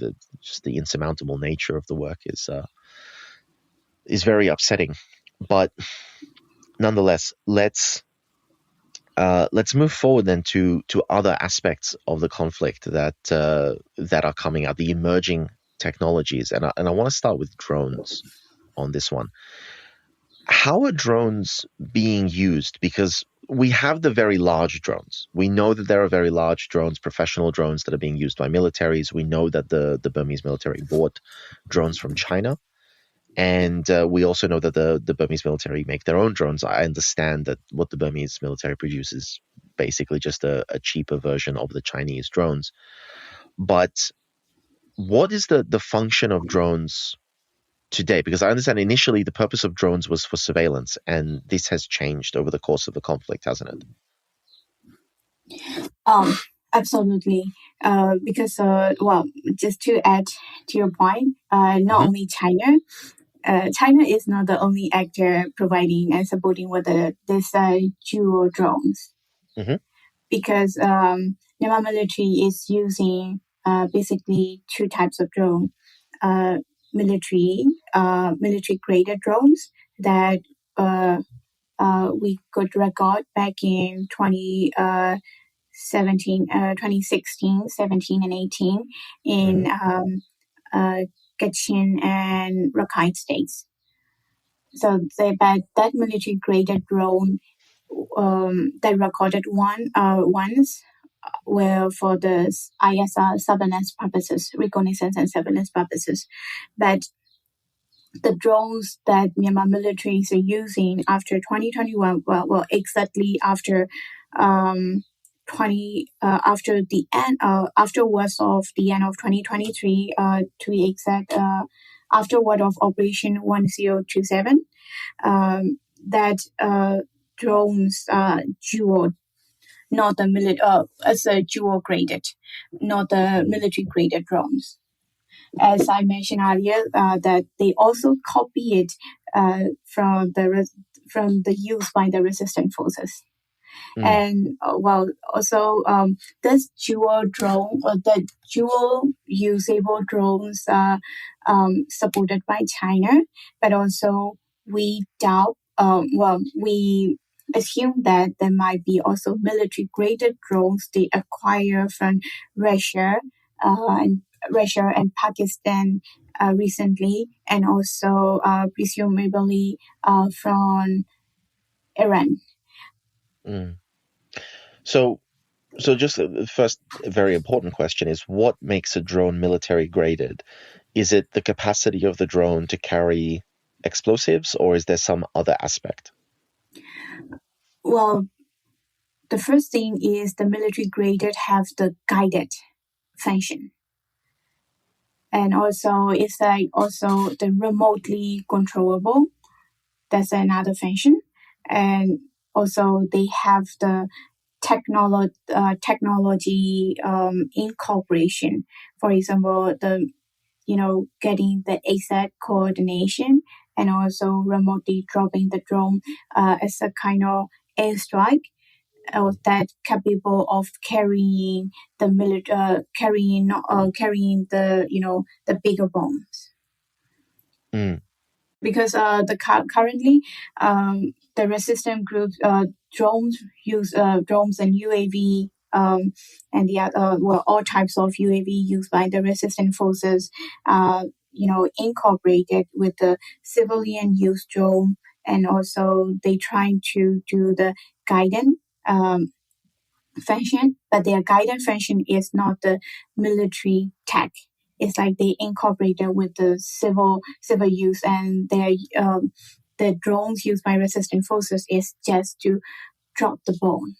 just the insurmountable nature of the work is very upsetting. But nonetheless, let's move forward then to other aspects of the conflict that are coming out, the emerging technologies, and I want to start with drones on this one. How are drones being used? Because we have the very large drones. We know that there are very large drones, professional drones that are being used by militaries. We know that the Burmese military bought drones from China. And we also know that the Burmese military make their own drones. I understand that what the Burmese military produces is basically just a cheaper version of the Chinese drones. But what is the function of drones today? Because I understand initially the purpose of drones was for surveillance, and this has changed over the course of the conflict, hasn't it? Absolutely. Because, just to add to your point, not only China is not the only actor providing and supporting with this dual drones. Because Myanmar military is using basically two types of drone. Military graded drones that we could record back in 2016, 17, and 18 in Kachin and Rakhine states. So that military graded drone that recorded once were for the ISR surveillance purposes, reconnaissance and surveillance purposes. But the drones that Myanmar militaries are using after 2021, exactly after afterwards of the end of 2023, to be exact, afterward of Operation 1027, that drones dual, not the as a dual graded, not the military graded drones. As I mentioned earlier, that they also copy it from the use by the resistance forces. And also this dual drone or the dual usable drones are supported by China, but also we doubt. We assume that there might be also military graded drones they acquire from Russia, and Pakistan recently, and also presumably from Iran. So just the first very important question is, what makes a drone military graded? Is it the capacity of the drone to carry explosives, or is there some other aspect? Well, the first thing is the military graded have the guided function. And also it's like also the remotely controllable. That's another function. And also they have the technology incorporation. For example, getting the exact coordination and also remotely dropping the drone as a kind of airstrike that capable of carrying the carrying the bigger bombs. Because currently the resistance groups drones use drones and UAV and the other all types of UAV used by the resistance forces incorporated with the civilian use drone, and also they trying to do the guidance function, but their guidance function is not the military tech. It's like they incorporated with the civil use, and their the drones used by resistance forces is just to drop the bomb.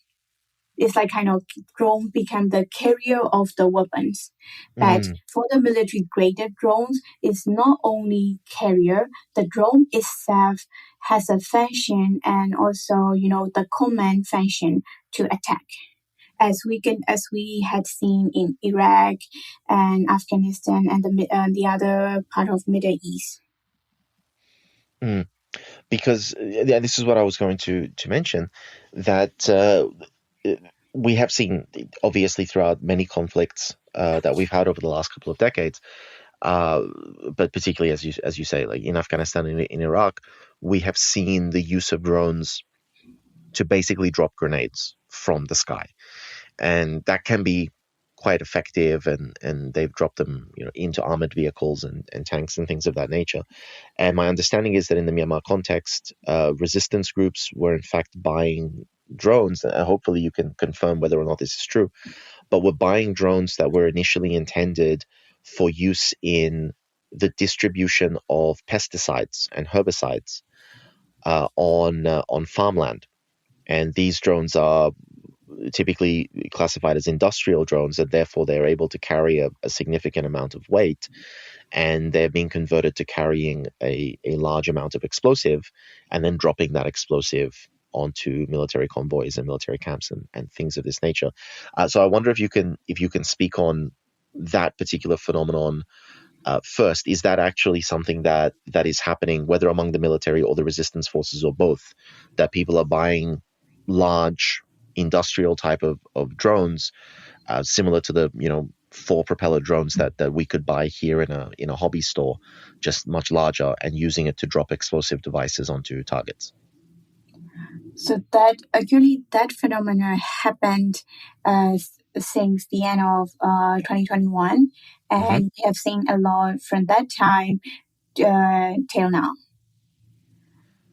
It's like kind of drone become the carrier of the weapons. But for the military graded drones, it's not only carrier, the drone itself has a function and also, the command function to attack. As we had seen in Iraq and Afghanistan and the other part of Middle East. Because this is what I was going to mention, that we have seen obviously throughout many conflicts that we've had over the last couple of decades, but particularly as you say, like in Afghanistan and in Iraq, we have seen the use of drones to basically drop grenades from the sky, and that can be quite effective, and they've dropped them into armored vehicles and tanks and things of that nature. And my understanding is that in the Myanmar context, resistance groups were in fact buying drones, and hopefully you can confirm whether or not this is true, but were buying drones that were initially intended for use in the distribution of pesticides and herbicides on farmland. And these drones are typically classified as industrial drones, and therefore they're able to carry a significant amount of weight, and they're being converted to carrying a large amount of explosive and then dropping that explosive onto military convoys and military camps and things of this nature. So I wonder if you can speak on that particular phenomenon first. Is that actually something that is happening, whether among the military or the resistance forces or both, that people are buying large industrial type of drones, similar to the 4 propeller drones that we could buy here in a hobby store, just much larger, and using it to drop explosive devices onto targets? So that phenomena happened since the end of 2021, and we have seen a lot from that time till now.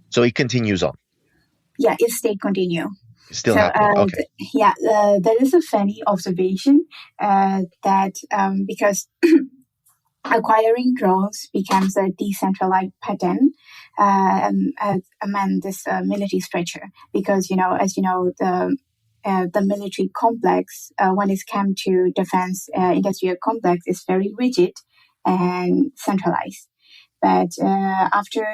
So it continues on. Yeah, it still continue. Still happening. Okay. There is a funny observation that because acquiring drones becomes a decentralized pattern among this military structure, because as you know, the military complex, when it comes to defense industrial complex, is very rigid and centralized. But after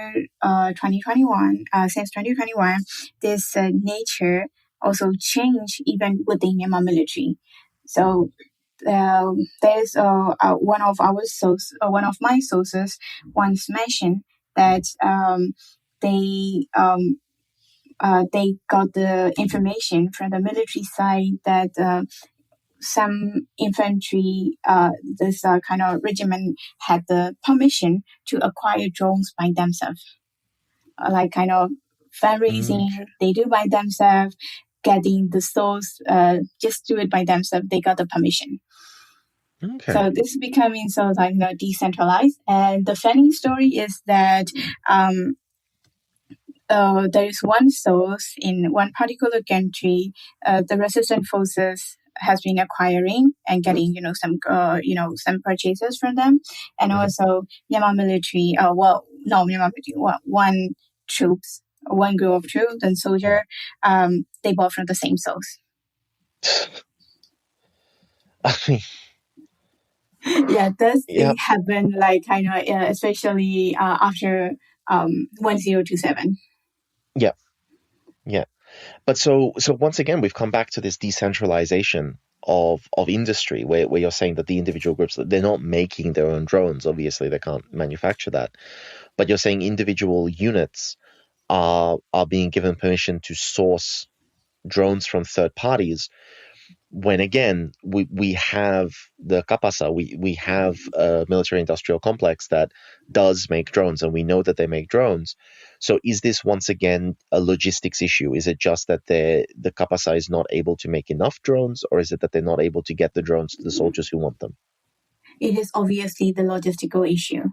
2021, since 2021, this nature also changed even within Myanmar military. So there's one of my sources once mentioned that they they got the information from the military side that some infantry, this kind of regiment had the permission to acquire drones by themselves, like kind of fundraising. They do by themselves, getting the source, just do it by themselves. They got the permission. Okay. So this is becoming so like decentralized. And the funny story is that there is one source in one particular country, the resistance forces has been acquiring and getting some purchases from them, and also Myanmar military. Myanmar military. One group of troops and soldier, they bought from the same source. Yeah, does it happen like especially after 1027? Yeah. But so once again, we've come back to this decentralization of industry where you're saying that the individual groups, they're not making their own drones. Obviously, they can't manufacture that. But you're saying individual units are being given permission to source drones from third parties, when again we have the Kapasa, we have a military industrial complex that does make drones, and we know that they make drones. So is this once again a logistics issue? Is it just that the Kapasa is not able to make enough drones, or is it that they're not able to get the drones to the soldiers who want them? It is obviously the logistical issue.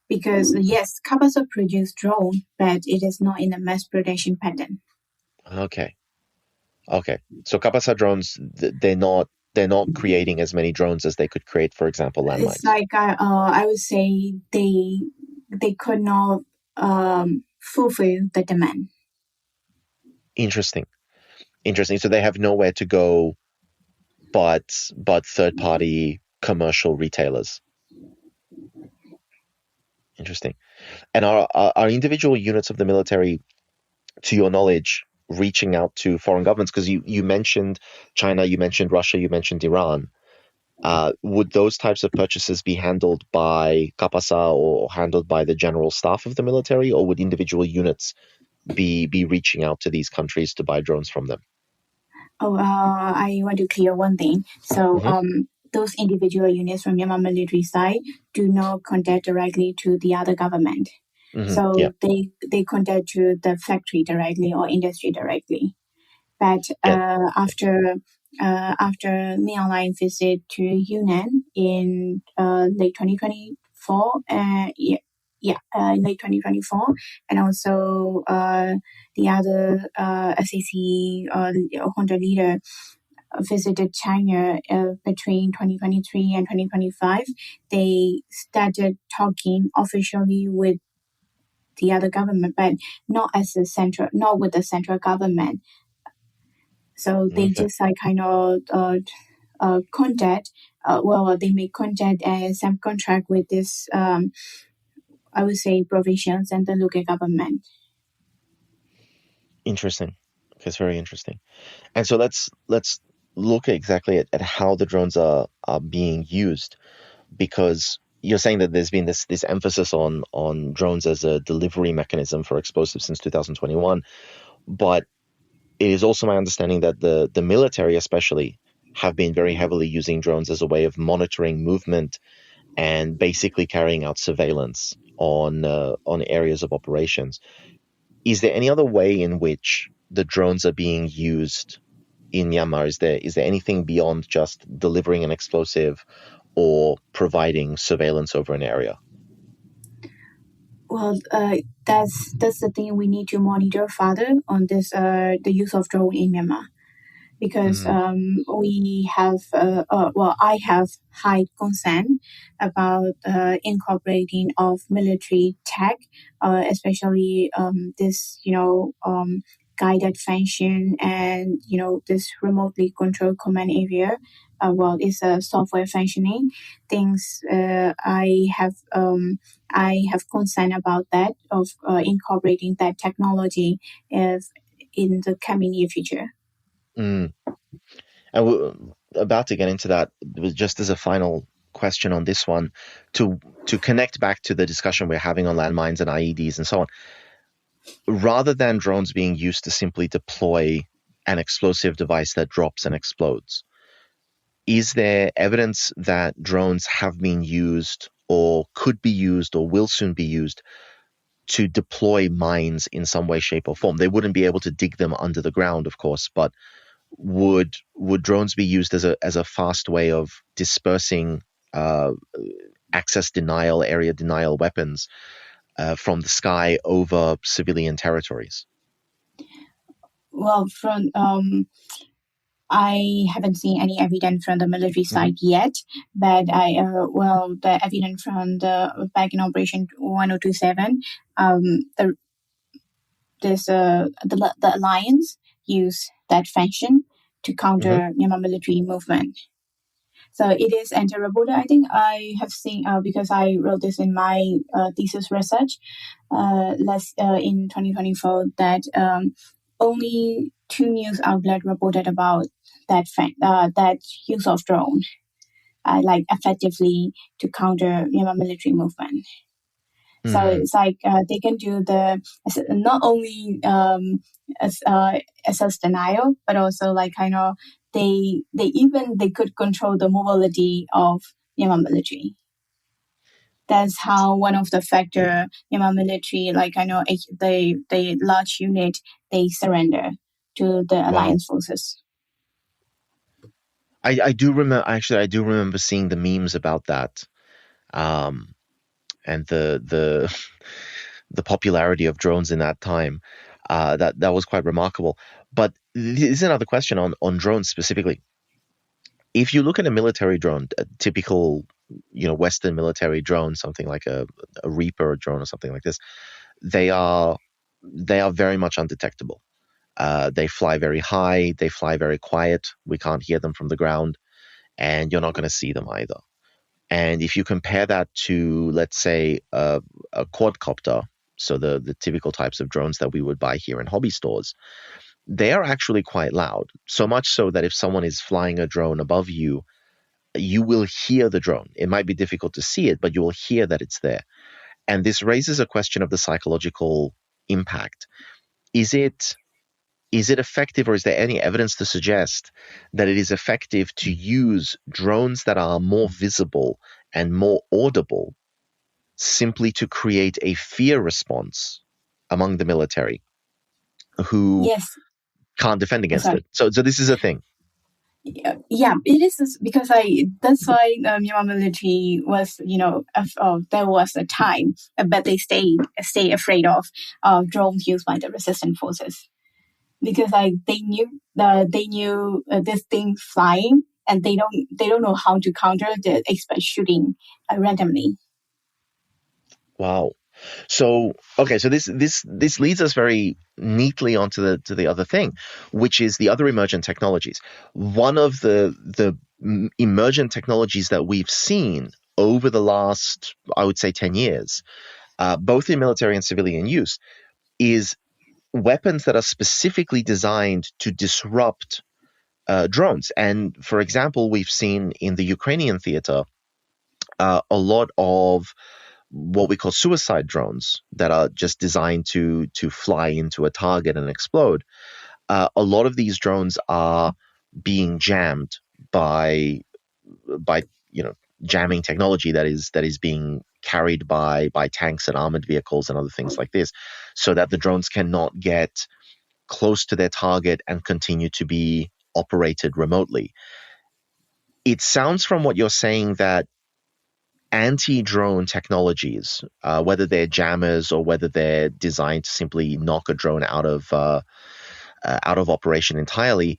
Because yes, Kapasa produce drone, but it is not in a mass production pattern. Okay. So Kapasa drones, they're not creating as many drones as they could create, for example, landmines. It's like I would say they could not fulfill the demand. Interesting. So they have nowhere to go but third-party commercial retailers. Interesting. And are individual units of the military, to your knowledge, reaching out to foreign governments? Because you mentioned China, you mentioned Russia, you mentioned Iran. Would those types of purchases be handled by Kapasa or handled by the general staff of the military, or would individual units be reaching out to these countries to buy drones from them? I want to clear one thing. So those individual units from Myanmar military side do not contact directly to the other government. So they contact to the factory directly or industry directly. But after Nyein visit to Yunnan in late 2024, late 2024, and also the other SAC Honda leader visited China between 2023 and 2025. They started talking officially with the other government, but not with the central government. So they just like contact. They make contact and some contract with this. I would say provincials and the local government. Interesting. It's very interesting. And so let's look exactly at how the drones are being used, because you're saying that there's been this emphasis on drones as a delivery mechanism for explosives since 2021, but it is also my understanding that the military especially have been very heavily using drones as a way of monitoring movement and basically carrying out surveillance on areas of operations. Is there any other way in which the drones are being used in Myanmar? Is there anything beyond just delivering an explosive or providing surveillance over an area? Well, that's the thing we need to monitor further on this the use of drone in Myanmar, because we have I have high concern about incorporating of military tech, especially this guided function and this remotely controlled command area. It's a software functioning things. I have concern about that of incorporating that technology in the coming near future. And we're about to get into that. Just as a final question on this one, to connect back to the discussion we're having on landmines and IEDs and so on. rather than drones being used to simply deploy an explosive device that drops and explodes, is there evidence that drones have been used or could be used or will soon be used to deploy mines in some way, shape, or form? They wouldn't be able to dig them under the ground, of course, but would drones be used as a fast way of dispersing access denial, area denial weapons from the sky over civilian territories? Well, I haven't seen any evidence from the military side yet, but the evidence from the back in Operation 1027, the the alliance used that function to counter Myanmar military movement. So it is answerable. I think I have seen because I wrote this in my thesis research in 2024 that only 2 news outlets reported about that use of drone, like effectively to counter Myanmar military movement. So it's like they can do not only assess denial, but also like kind of they could control the mobility of Myanmar military. That's how one of the factor Myanmar military, like I know the large unit, they surrender to the alliance forces. I do remember, actually, I do remember seeing the memes about that, and the popularity of drones in that time. That was quite remarkable. But this is another question on drones specifically. If you look at a military drone, a typical, Western military drone, something like a Reaper drone or something like this, they are very much undetectable. They fly very high, they fly very quiet. We can't hear them from the ground, and you're not going to see them either. And if you compare that to, let's say, a quadcopter, so the typical types of drones that we would buy here in hobby stores, they are actually quite loud. So much so that if someone is flying a drone above you, you will hear the drone. It might be difficult to see it, but you will hear that it's there. And this raises a question of the psychological impact. Is it effective, or is there any evidence to suggest that it is effective to use drones that are more visible and more audible simply to create a fear response among the military who can't defend against it? So this is a thing. Yeah, it is because that's why Myanmar military was, there was a time, but they stay afraid of drones used by the resistance forces, because they knew this thing flying, and they don't know how to counter the expert shooting randomly. Wow. So okay, so this leads us very neatly onto the other thing, which is the other emergent technologies. One of the emergent technologies that we've seen over the last, I would say, 10 years, both in military and civilian use, is weapons that are specifically designed to disrupt drones. And for example, we've seen in the Ukrainian theater a lot of what we call suicide drones that are just designed to fly into a target and explode. A lot of these drones are being jammed by jamming technology that is being carried by tanks and armored vehicles and other things like this, so that the drones cannot get close to their target and continue to be operated remotely. It sounds from what you're saying that anti-drone technologies, whether they're jammers or whether they're designed to simply knock a drone out of operation entirely,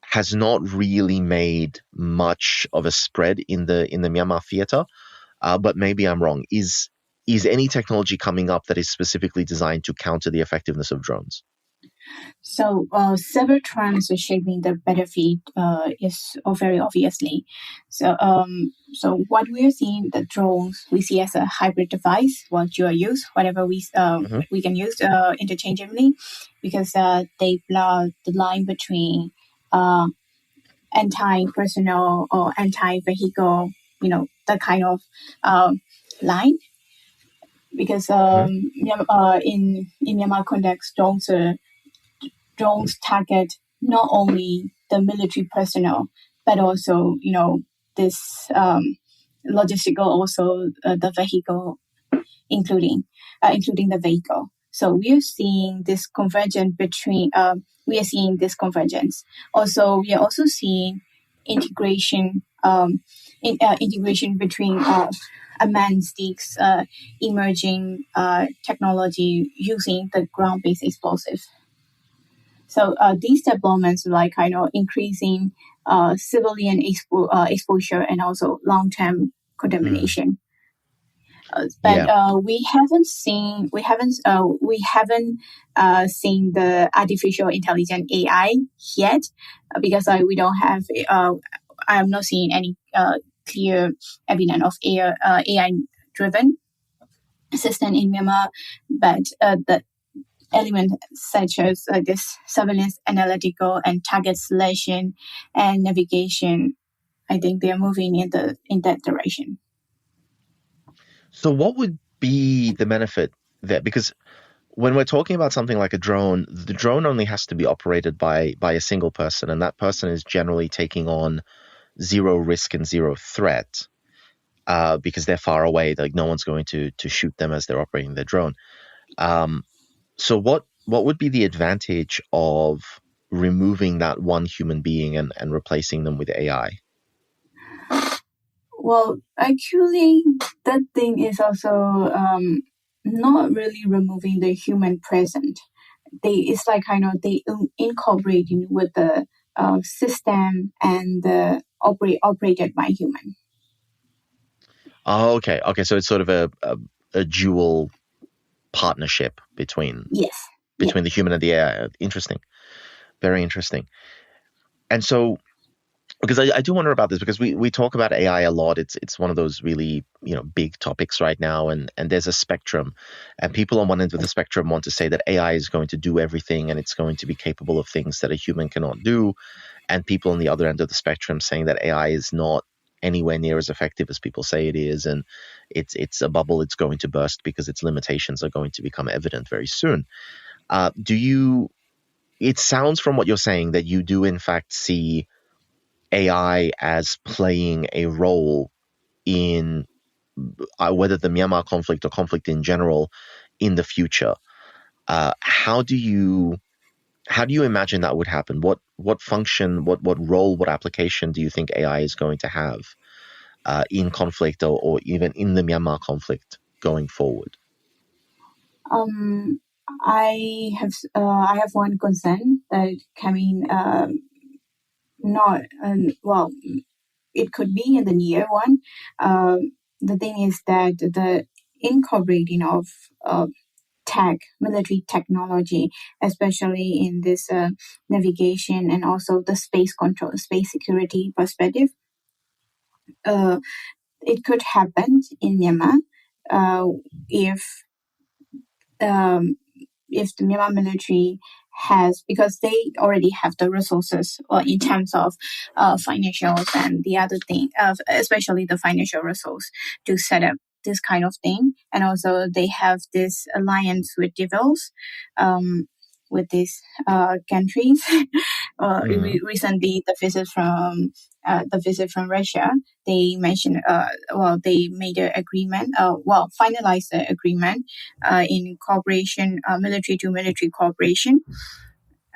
has not really made much of a spread in the Myanmar theater. But maybe I'm wrong. Is any technology coming up that is specifically designed to counter the effectiveness of drones? So several trends are shaping the battlefield is very obviously. So what we are seeing, the drones we see as a hybrid device, dual use, whatever we can use interchangeably, because they blur the line between anti-personnel or anti-vehicle, the kind of line. because in Myanmar context, drones target not only the military personnel, but also this logistical, also the vehicle, including the vehicle. So we are seeing this convergence between. We are seeing this convergence. Also, we are also seeing integration. Integration between advanced emerging technology using the ground-based explosive. So these developments like increasing civilian exposure and also long-term contamination. But we haven't seen the artificial intelligence AI yet, because we don't have. I'm not seeing any clear evidence of AI driven system in Myanmar, but the elements such as this surveillance, analytical, and target selection and navigation, I think they are moving in that direction. So what would be the benefit there? Because when we're talking about something like a drone, the drone only has to be operated by a single person, and that person is generally taking on zero risk and zero threat because they're far away. Like no one's going to shoot them as they're operating their drone. So what would be the advantage of removing that one human being and replacing them with AI? Well, actually, that thing is also not really removing the human present. It's like they incorporating with the system and operated by human. Oh, okay. So it's sort of a dual partnership between the human and the AI. Interesting, very interesting. And so, because I do wonder about this, because we talk about AI a lot. It's one of those really big topics right now, and there's a spectrum, and people on one end of the spectrum want to say that AI is going to do everything and it's going to be capable of things that a human cannot do, and people on the other end of the spectrum saying that AI is not anywhere near as effective as people say it is, and it's a bubble it's going to burst because its limitations are going to become evident very soon. It sounds from what you're saying that you do in fact see AI as playing a role in whether the Myanmar conflict or conflict in general in the future. How do you imagine that would happen? What function, what role, what application do you think AI is going to have in conflict or even in the Myanmar conflict going forward? I have one concern that coming not well, it could be in the near one. The thing is that the incorporating of military technology, especially in this navigation and also the space control, space security perspective, it could happen in Myanmar if the Myanmar military has, because they already have the resources in terms of financials and the other thing, especially the financial resource to set up this kind of thing. And also they have this alliance with devils, with these countries. Recently, the visit from Russia, they mentioned, they made an agreement, finalized the agreement in cooperation, military to military cooperation,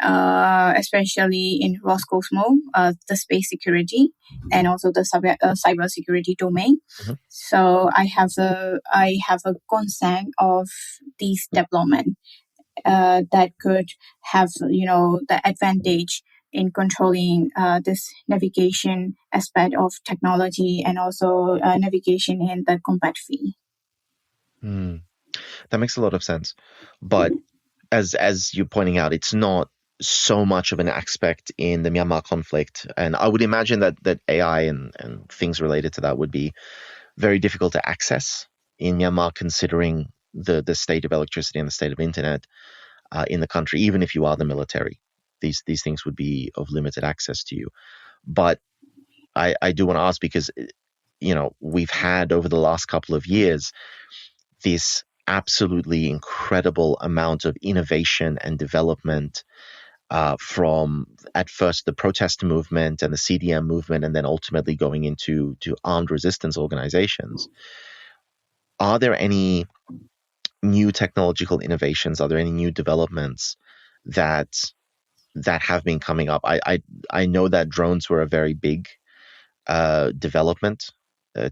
especially in Roscosmos, the space security, and also the cyber security domain. Mm-hmm. So I have a concern of these development that could have the advantage in controlling this navigation aspect of technology and also navigation in the combat field. That makes a lot of sense. But as you're pointing out, it's not so much of an aspect in the Myanmar conflict. And I would imagine that AI and things related to that would be very difficult to access in Myanmar, considering the state of electricity and the state of internet in the country. Even if you are the military, these things would be of limited access to you. But I do want to ask, because we've had over the last couple of years this absolutely incredible amount of innovation and development from at first the protest movement and the CDM movement, and then ultimately going into armed resistance organizations. Are there any new technological innovations? Are there any new developments that have been coming up? I know that drones were a very big development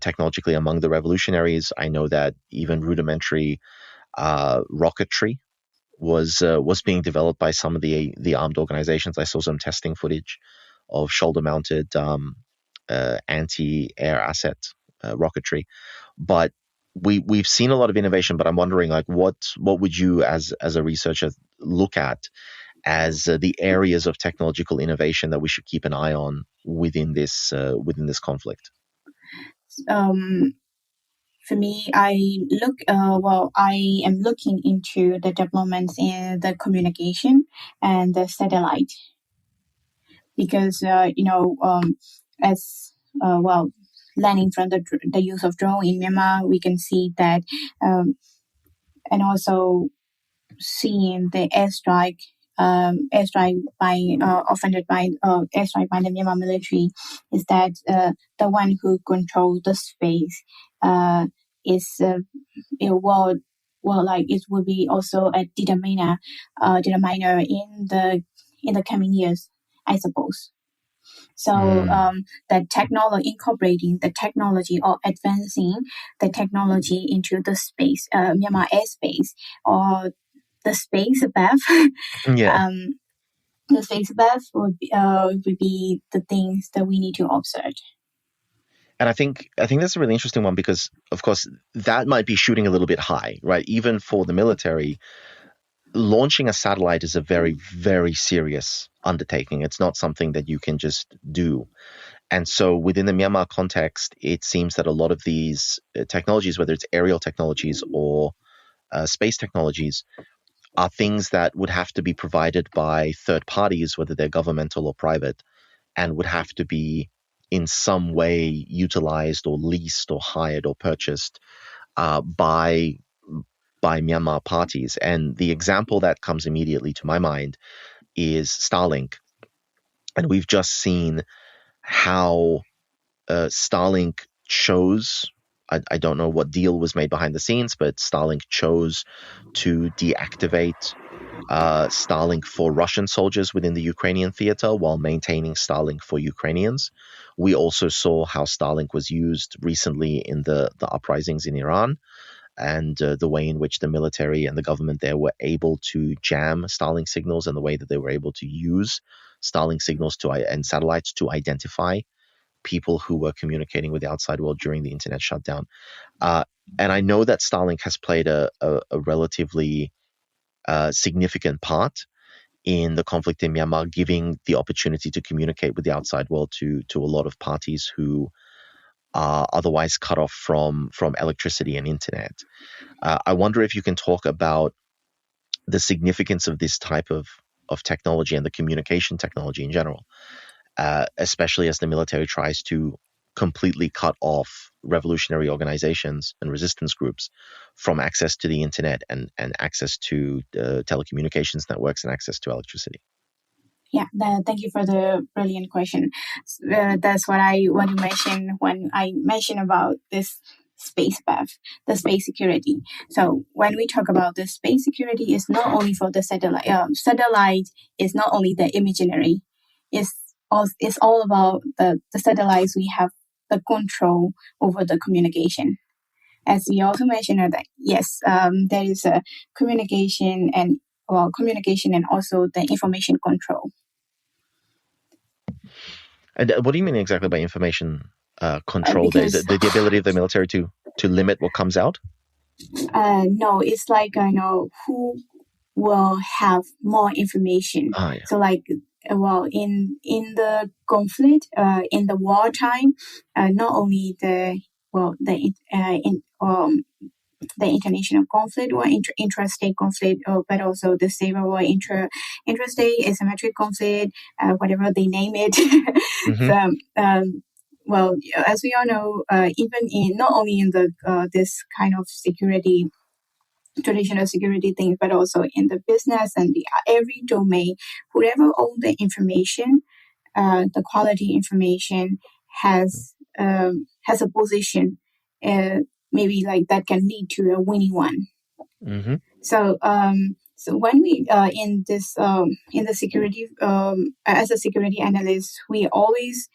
technologically among the revolutionaries. I know that even rudimentary rocketry was being developed by some of the armed organizations. I saw some testing footage of shoulder-mounted anti-air asset rocketry, but we've seen a lot of innovation. But I'm wondering, like, what would you, as a researcher, look at as the areas of technological innovation that we should keep an eye on within this conflict? For me, I am looking into the developments in the communication and the satellite, because as learning from the use of drone in Myanmar, we can see that, and also seeing the airstrike by offended by airstrike by the Myanmar military, is that the one who controls the space is it will be also a determiner in the coming years, I suppose. So the technology, incorporating the technology or advancing the technology into the space, Myanmar airspace, or the space above. Yeah. The space above would be the things that we need to observe. And I think that's a really interesting one, because, of course, that might be shooting a little bit high, right? Even for the military, launching a satellite is a very, very serious undertaking. It's not something that you can just do. And so within the Myanmar context, it seems that a lot of these technologies, whether it's aerial technologies or space technologies, are things that would have to be provided by third parties, whether they're governmental or private, and would have to be in some way utilized or leased or hired or purchased by Myanmar parties. And the example that comes immediately to my mind is Starlink. And we've just seen how Starlink chose, I don't know what deal was made behind the scenes, but Starlink chose to deactivate Starlink for Russian soldiers within the Ukrainian theater while maintaining Starlink for Ukrainians. We also saw how Starlink was used recently in the uprisings in Iran, and the way in which the military and the government there were able to jam Starlink signals, and the way that they were able to use Starlink signals and satellites to identify people who were communicating with the outside world during the internet shutdown. And I know that Starlink has played a relatively significant part in the conflict in Myanmar, giving the opportunity to communicate with the outside world to a lot of parties who are otherwise cut off from electricity and internet. I wonder if you can talk about the significance of this type of technology and the communication technology in general, especially as the military tries to completely cut off revolutionary organizations and resistance groups from access to the internet and access to telecommunications networks and access to electricity. Yeah, thank you for the brilliant question. That's what I want to mention when I mention about this space path, the space security. So when we talk about the space security, it's not only for the satellite. Satellite is not only the imaginary. It's all about the satellites. We have the control over the communication. As we also mentioned that yes, there is a communication and also the information control. And what do you mean exactly by information control? There is the ability of the military to limit what comes out? No, it's like who will have more information. Yeah. So like in the conflict, in the wartime, not only the international conflict or intrastate conflict, but also the civil war, intrastate asymmetric conflict, whatever they name it. Mm-hmm. Well, as we all know, even in not only in the this kind of security traditional security things, but also in the business and every domain. Whoever owns the information, the quality information has a position, maybe like that can lead to a winning one. Mm-hmm. So when we in the security as a security analyst, we always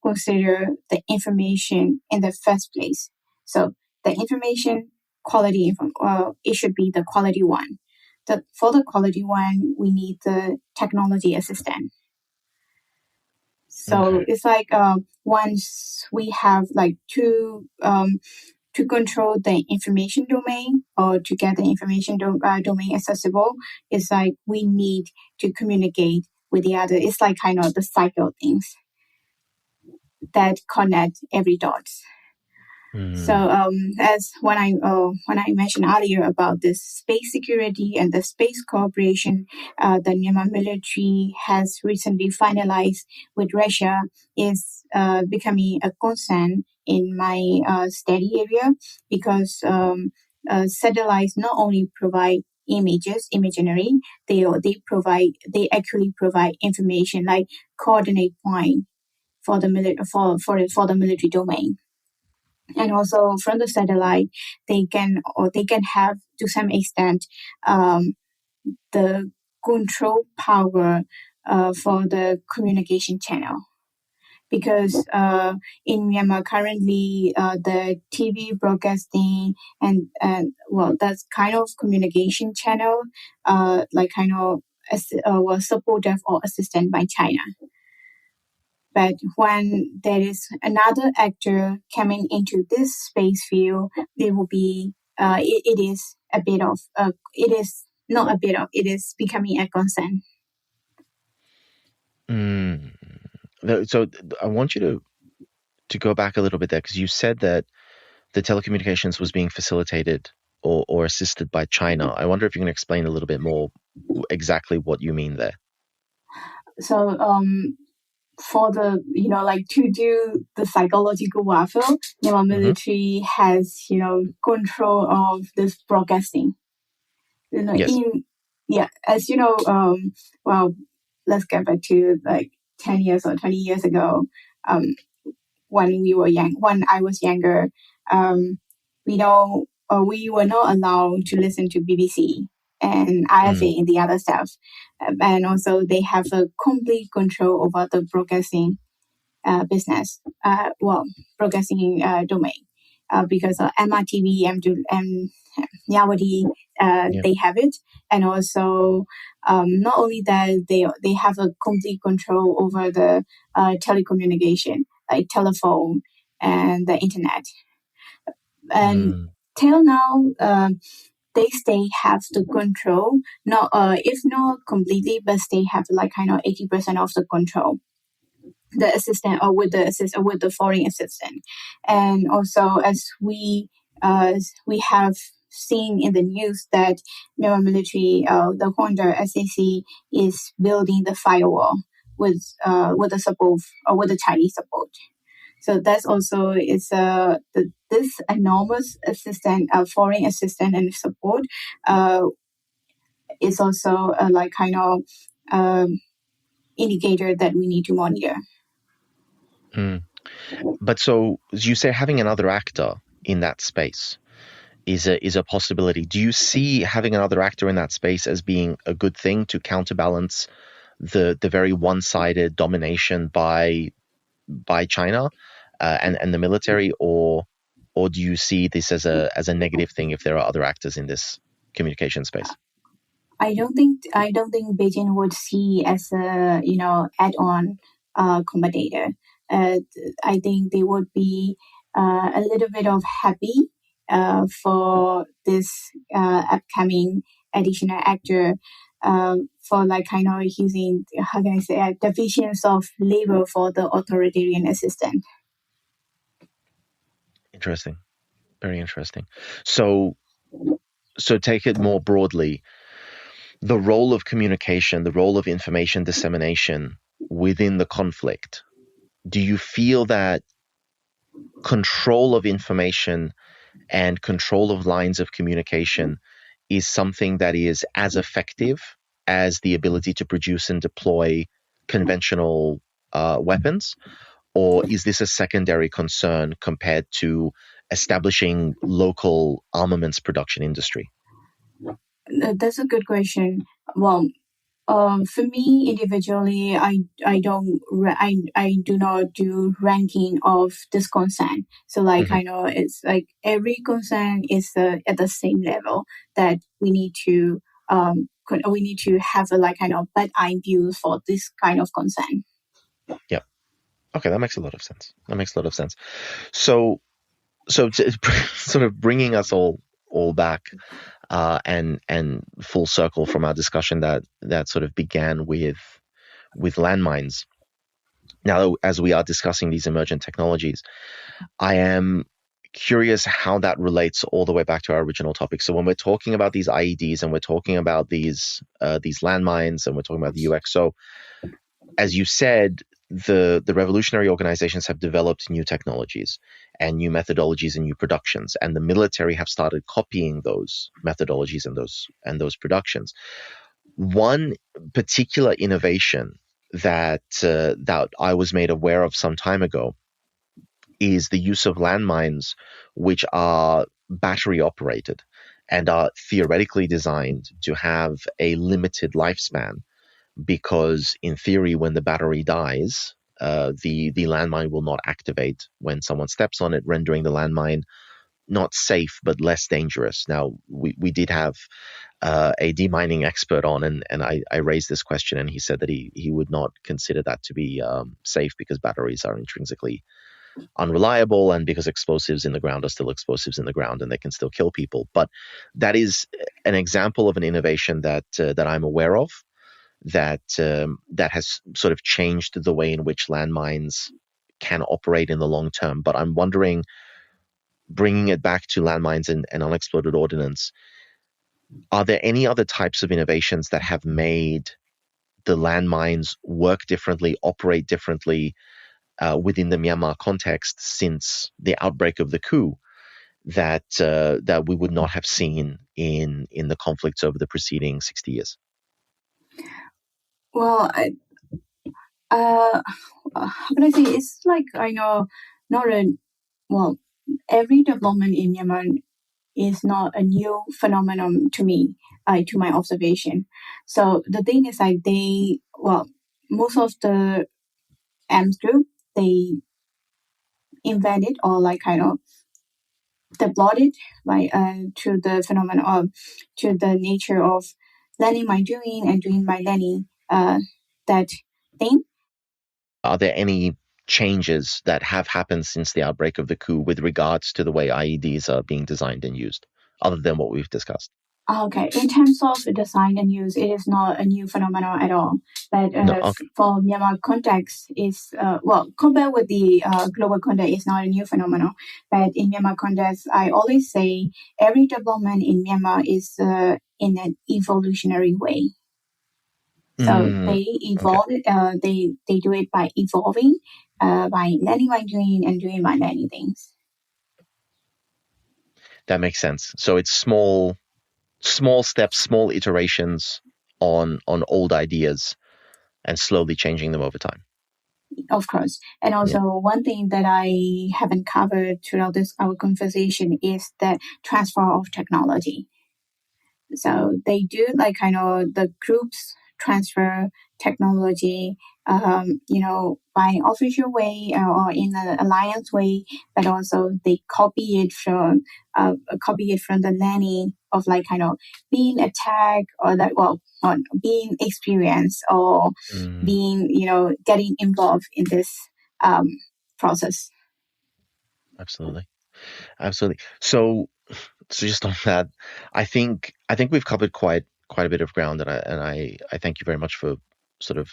consider the information in the first place. So the information quality, it should be the quality one. For the quality one, we need the technology assistant. So Okay. it's like once we have like to control the information domain or to get the information domain accessible, it's like we need to communicate with the other. It's like kind of the cycle things that connect every dot. So as when I mentioned earlier about this space security and the space cooperation, the Myanmar military has recently finalized with Russia is becoming a concern in my study area, because satellites not only provide imagery, they actually provide information like coordinate point for the military domain. And also from the satellite, they can have to some extent the control power for the communication channel. Because in Myanmar currently, the TV broadcasting and that's kind of communication channel, was supported or assisted by China. But when there is another actor coming into this space field, there will be it is a bit of it is not a bit of it is becoming a concern. So I want you to go back a little bit there, because you said that the telecommunications was being facilitated or assisted by China. I wonder if you can explain a little bit more exactly what you mean there. So for the like to do the psychological warfare, Myanmar military has control of this broadcasting. Yes. As you know, let's get back to like 10 years or 20 years ago. When I was younger, we were not allowed to listen to BBC and IFA and the other stuff. And also they have a complete control over the broadcasting business, broadcasting domain. Because MRTV and Yawadi, they have it. And also, not only that, they have a complete control over the telecommunication, like telephone and the internet. And till now, they still have the control. Not if not completely, but they have like kind of 80% of the control. The assistant or with the foreign assistant. And also, as we have seen in the news that Myanmar military, the Honda SAC is building the firewall with the support or with the Chinese support. So that's also this enormous assistant, foreign assistant and support is also like kind of indicator that we need to monitor. But so you say having another actor in that space is a possibility. Do you see having another actor in that space as being a good thing to counterbalance the very one-sided domination by China and the military, or do you see this as a negative thing if there are other actors in this communication space? I don't think Beijing would see as a add-on competitor. I think they would be a little bit of happy for this upcoming additional actor for like kind of using, how can I say, divisions of labor for the authoritarian assistant. Interesting. Very interesting. So take it more broadly. The role of communication, the role of information dissemination within the conflict. Do you feel that control of information and control of lines of communication is something that is as effective as the ability to produce and deploy conventional weapons? Or is this a secondary concern compared to establishing local armaments production industry? That's a good question. Well, for me individually, I don't I do not do ranking of this concern. So like Mhm. I know it's like every concern is at the same level that we need to we need to have a like kind of bad eye view for this kind of concern. Yeah. Okay, that makes a lot of sense. That makes a lot of sense. So to, sort of bringing us all back and full circle from our discussion that sort of began with landmines. Now, as we are discussing these emergent technologies, I am curious how that relates all the way back to our original topic. So when we're talking about these IEDs and we're talking about these landmines and we're talking about the UXO, as you said, the revolutionary organizations have developed new technologies and new methodologies and new productions, and the military have started copying those methodologies and those productions. One particular innovation that I was made aware of some time ago is the use of landmines, which are battery operated and are theoretically designed to have a limited lifespan, because in theory, when the battery dies, the landmine will not activate when someone steps on it, rendering the landmine not safe but less dangerous. Now, we did have a demining expert on, and I raised this question, and he said that he would not consider that to be safe because batteries are intrinsically unreliable, and because explosives in the ground are still explosives in the ground and they can still kill people. But that is an example of an innovation that I'm aware of, that has sort of changed the way in which landmines can operate in the long term. But I'm wondering, bringing it back to landmines and unexploded ordnance, are there any other types of innovations that have made the landmines work differently, operate differently within the Myanmar context since the outbreak of the coup, that we would not have seen in the conflicts over the preceding 60 years? Well, how can I say? It's like I know not a well. Every development in Myanmar is not a new phenomenon to me, to my observation. So the thing is like most of the AMS group, they invented or like kind of deployed it like to the phenomenon of to the nature of learning by doing and doing by learning that thing. Are there any changes that have happened since the outbreak of the coup with regards to the way IEDs are being designed and used, other than what we've discussed? Okay, in terms of design and use, it is not a new phenomenon at all. But No. Okay. for Myanmar context, is compared with the global context, it's not a new phenomenon. But in Myanmar context, I always say every development in Myanmar is in an evolutionary way. So they evolve. Okay. They do it by evolving, by learning by doing, and doing by learning things. That makes sense. So it's small steps, small iterations on old ideas, and slowly changing them over time. Of course. And also one thing that I haven't covered throughout our conversation is the transfer of technology. So they do like kind of the groups transfer technology, by official way or in an alliance way, but also they copy it from the learning of like kind of being attacked or or being experienced or being getting involved in this process. Absolutely. So just on that, I think we've covered quite a bit of ground, and I thank you very much for sort of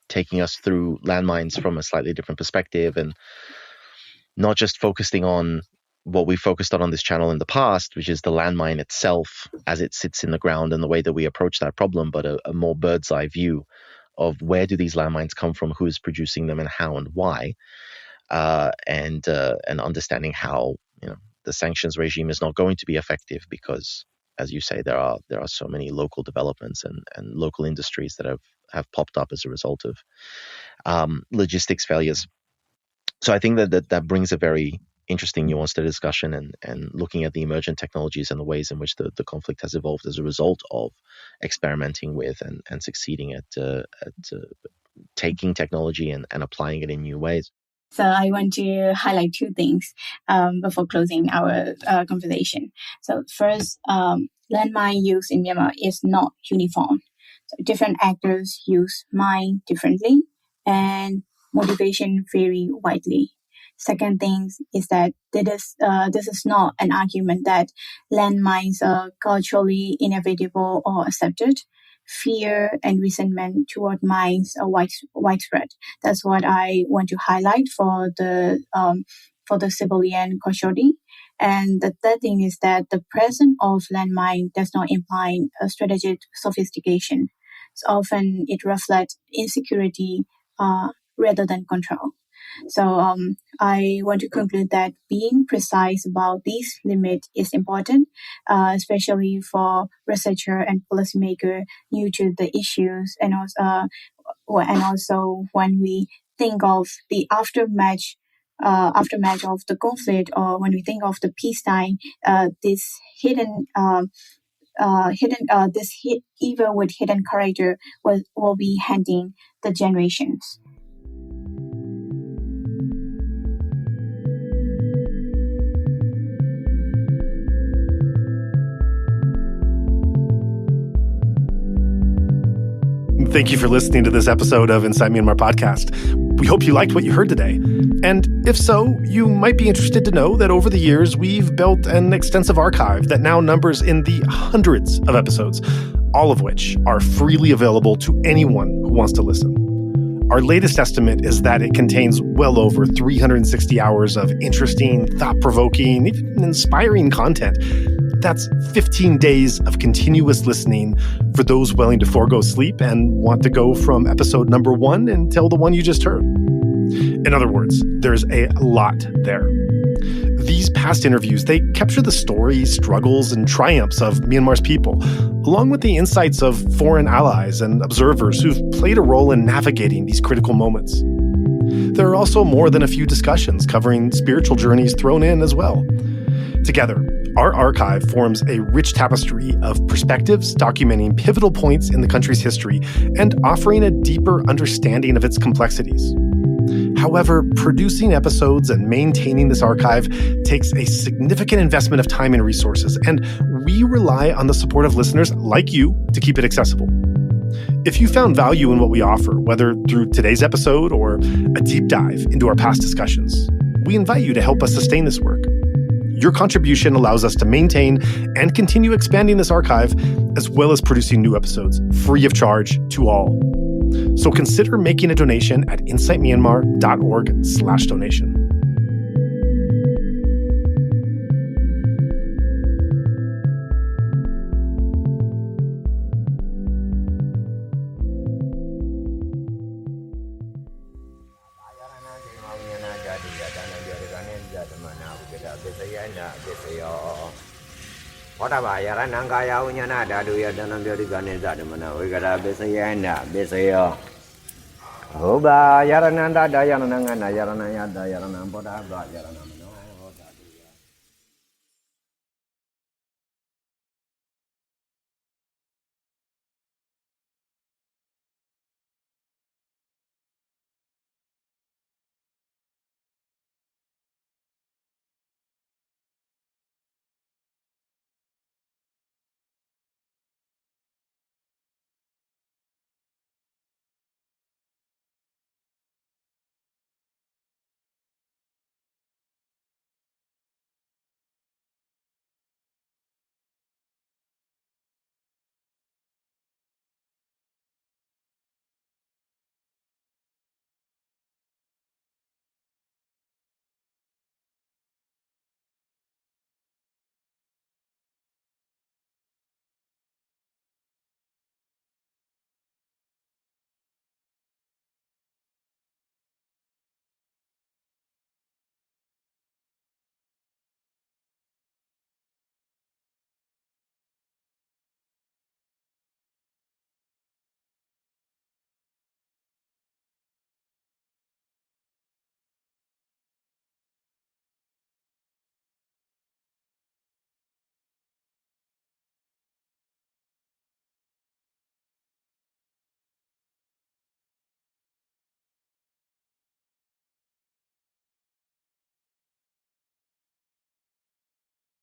taking us through landmines from a slightly different perspective, and not just focusing on what we focused on this channel in the past, which is the landmine itself as it sits in the ground and the way that we approach that problem, but a more bird's eye view of where do these landmines come from, who is producing them, and how and why, and understanding how the sanctions regime is not going to be effective because, as you say, there are so many local developments and local industries that have popped up as a result of logistics failures. So I think that brings a very interesting nuance to the discussion, and looking at the emergent technologies and the ways in which the conflict has evolved as a result of experimenting with and succeeding at taking technology and applying it in new ways. So I want to highlight two things before closing our conversation. So first, landmine use in Myanmar is not uniform. So different actors use mine differently, and motivation vary widely. Second thing is that this is not an argument that landmines are culturally inevitable or accepted. Fear and resentment toward mines are widespread. That's what I want to highlight for the civilian casualty. And the third thing is that the presence of landmine does not imply a strategic sophistication. So often it reflects insecurity rather than control. So I want to conclude that being precise about these limits is important, especially for researcher and policymaker new to the issues, and also when we think of the aftermath of the conflict, or when we think of the peacetime, this evil with hidden character will be handing the generations. Thank you for listening to this episode of Inside Myanmar Podcast. We hope you liked what you heard today. And if so, you might be interested to know that over the years, we've built an extensive archive that now numbers in the hundreds of episodes, all of which are freely available to anyone who wants to listen. Our latest estimate is that it contains well over 360 hours of interesting, thought-provoking, even inspiring content. That's 15 days of continuous listening for those willing to forego sleep and want to go from episode number 1 until the one you just heard. In other words, there's a lot there. These past interviews, they capture the stories, struggles, and triumphs of Myanmar's people, along with the insights of foreign allies and observers who've played a role in navigating these critical moments. There are also more than a few discussions covering spiritual journeys thrown in as well. Together, our archive forms a rich tapestry of perspectives documenting pivotal points in the country's history and offering a deeper understanding of its complexities. However, producing episodes and maintaining this archive takes a significant investment of time and resources, and we rely on the support of listeners like you to keep it accessible. If you found value in what we offer, whether through today's episode or a deep dive into our past discussions, we invite you to help us sustain this work. Your contribution allows us to maintain and continue expanding this archive, as well as producing new episodes free of charge to all. So consider making a donation at insightmyanmar.org/donation. What about Yarananga Unyana, Daduya, Danambi Ganesa, Wigara, Besayana, Besayo? Oba Yarananda, Dayananga, Yaranaya, Dayanamboda, Yaranam.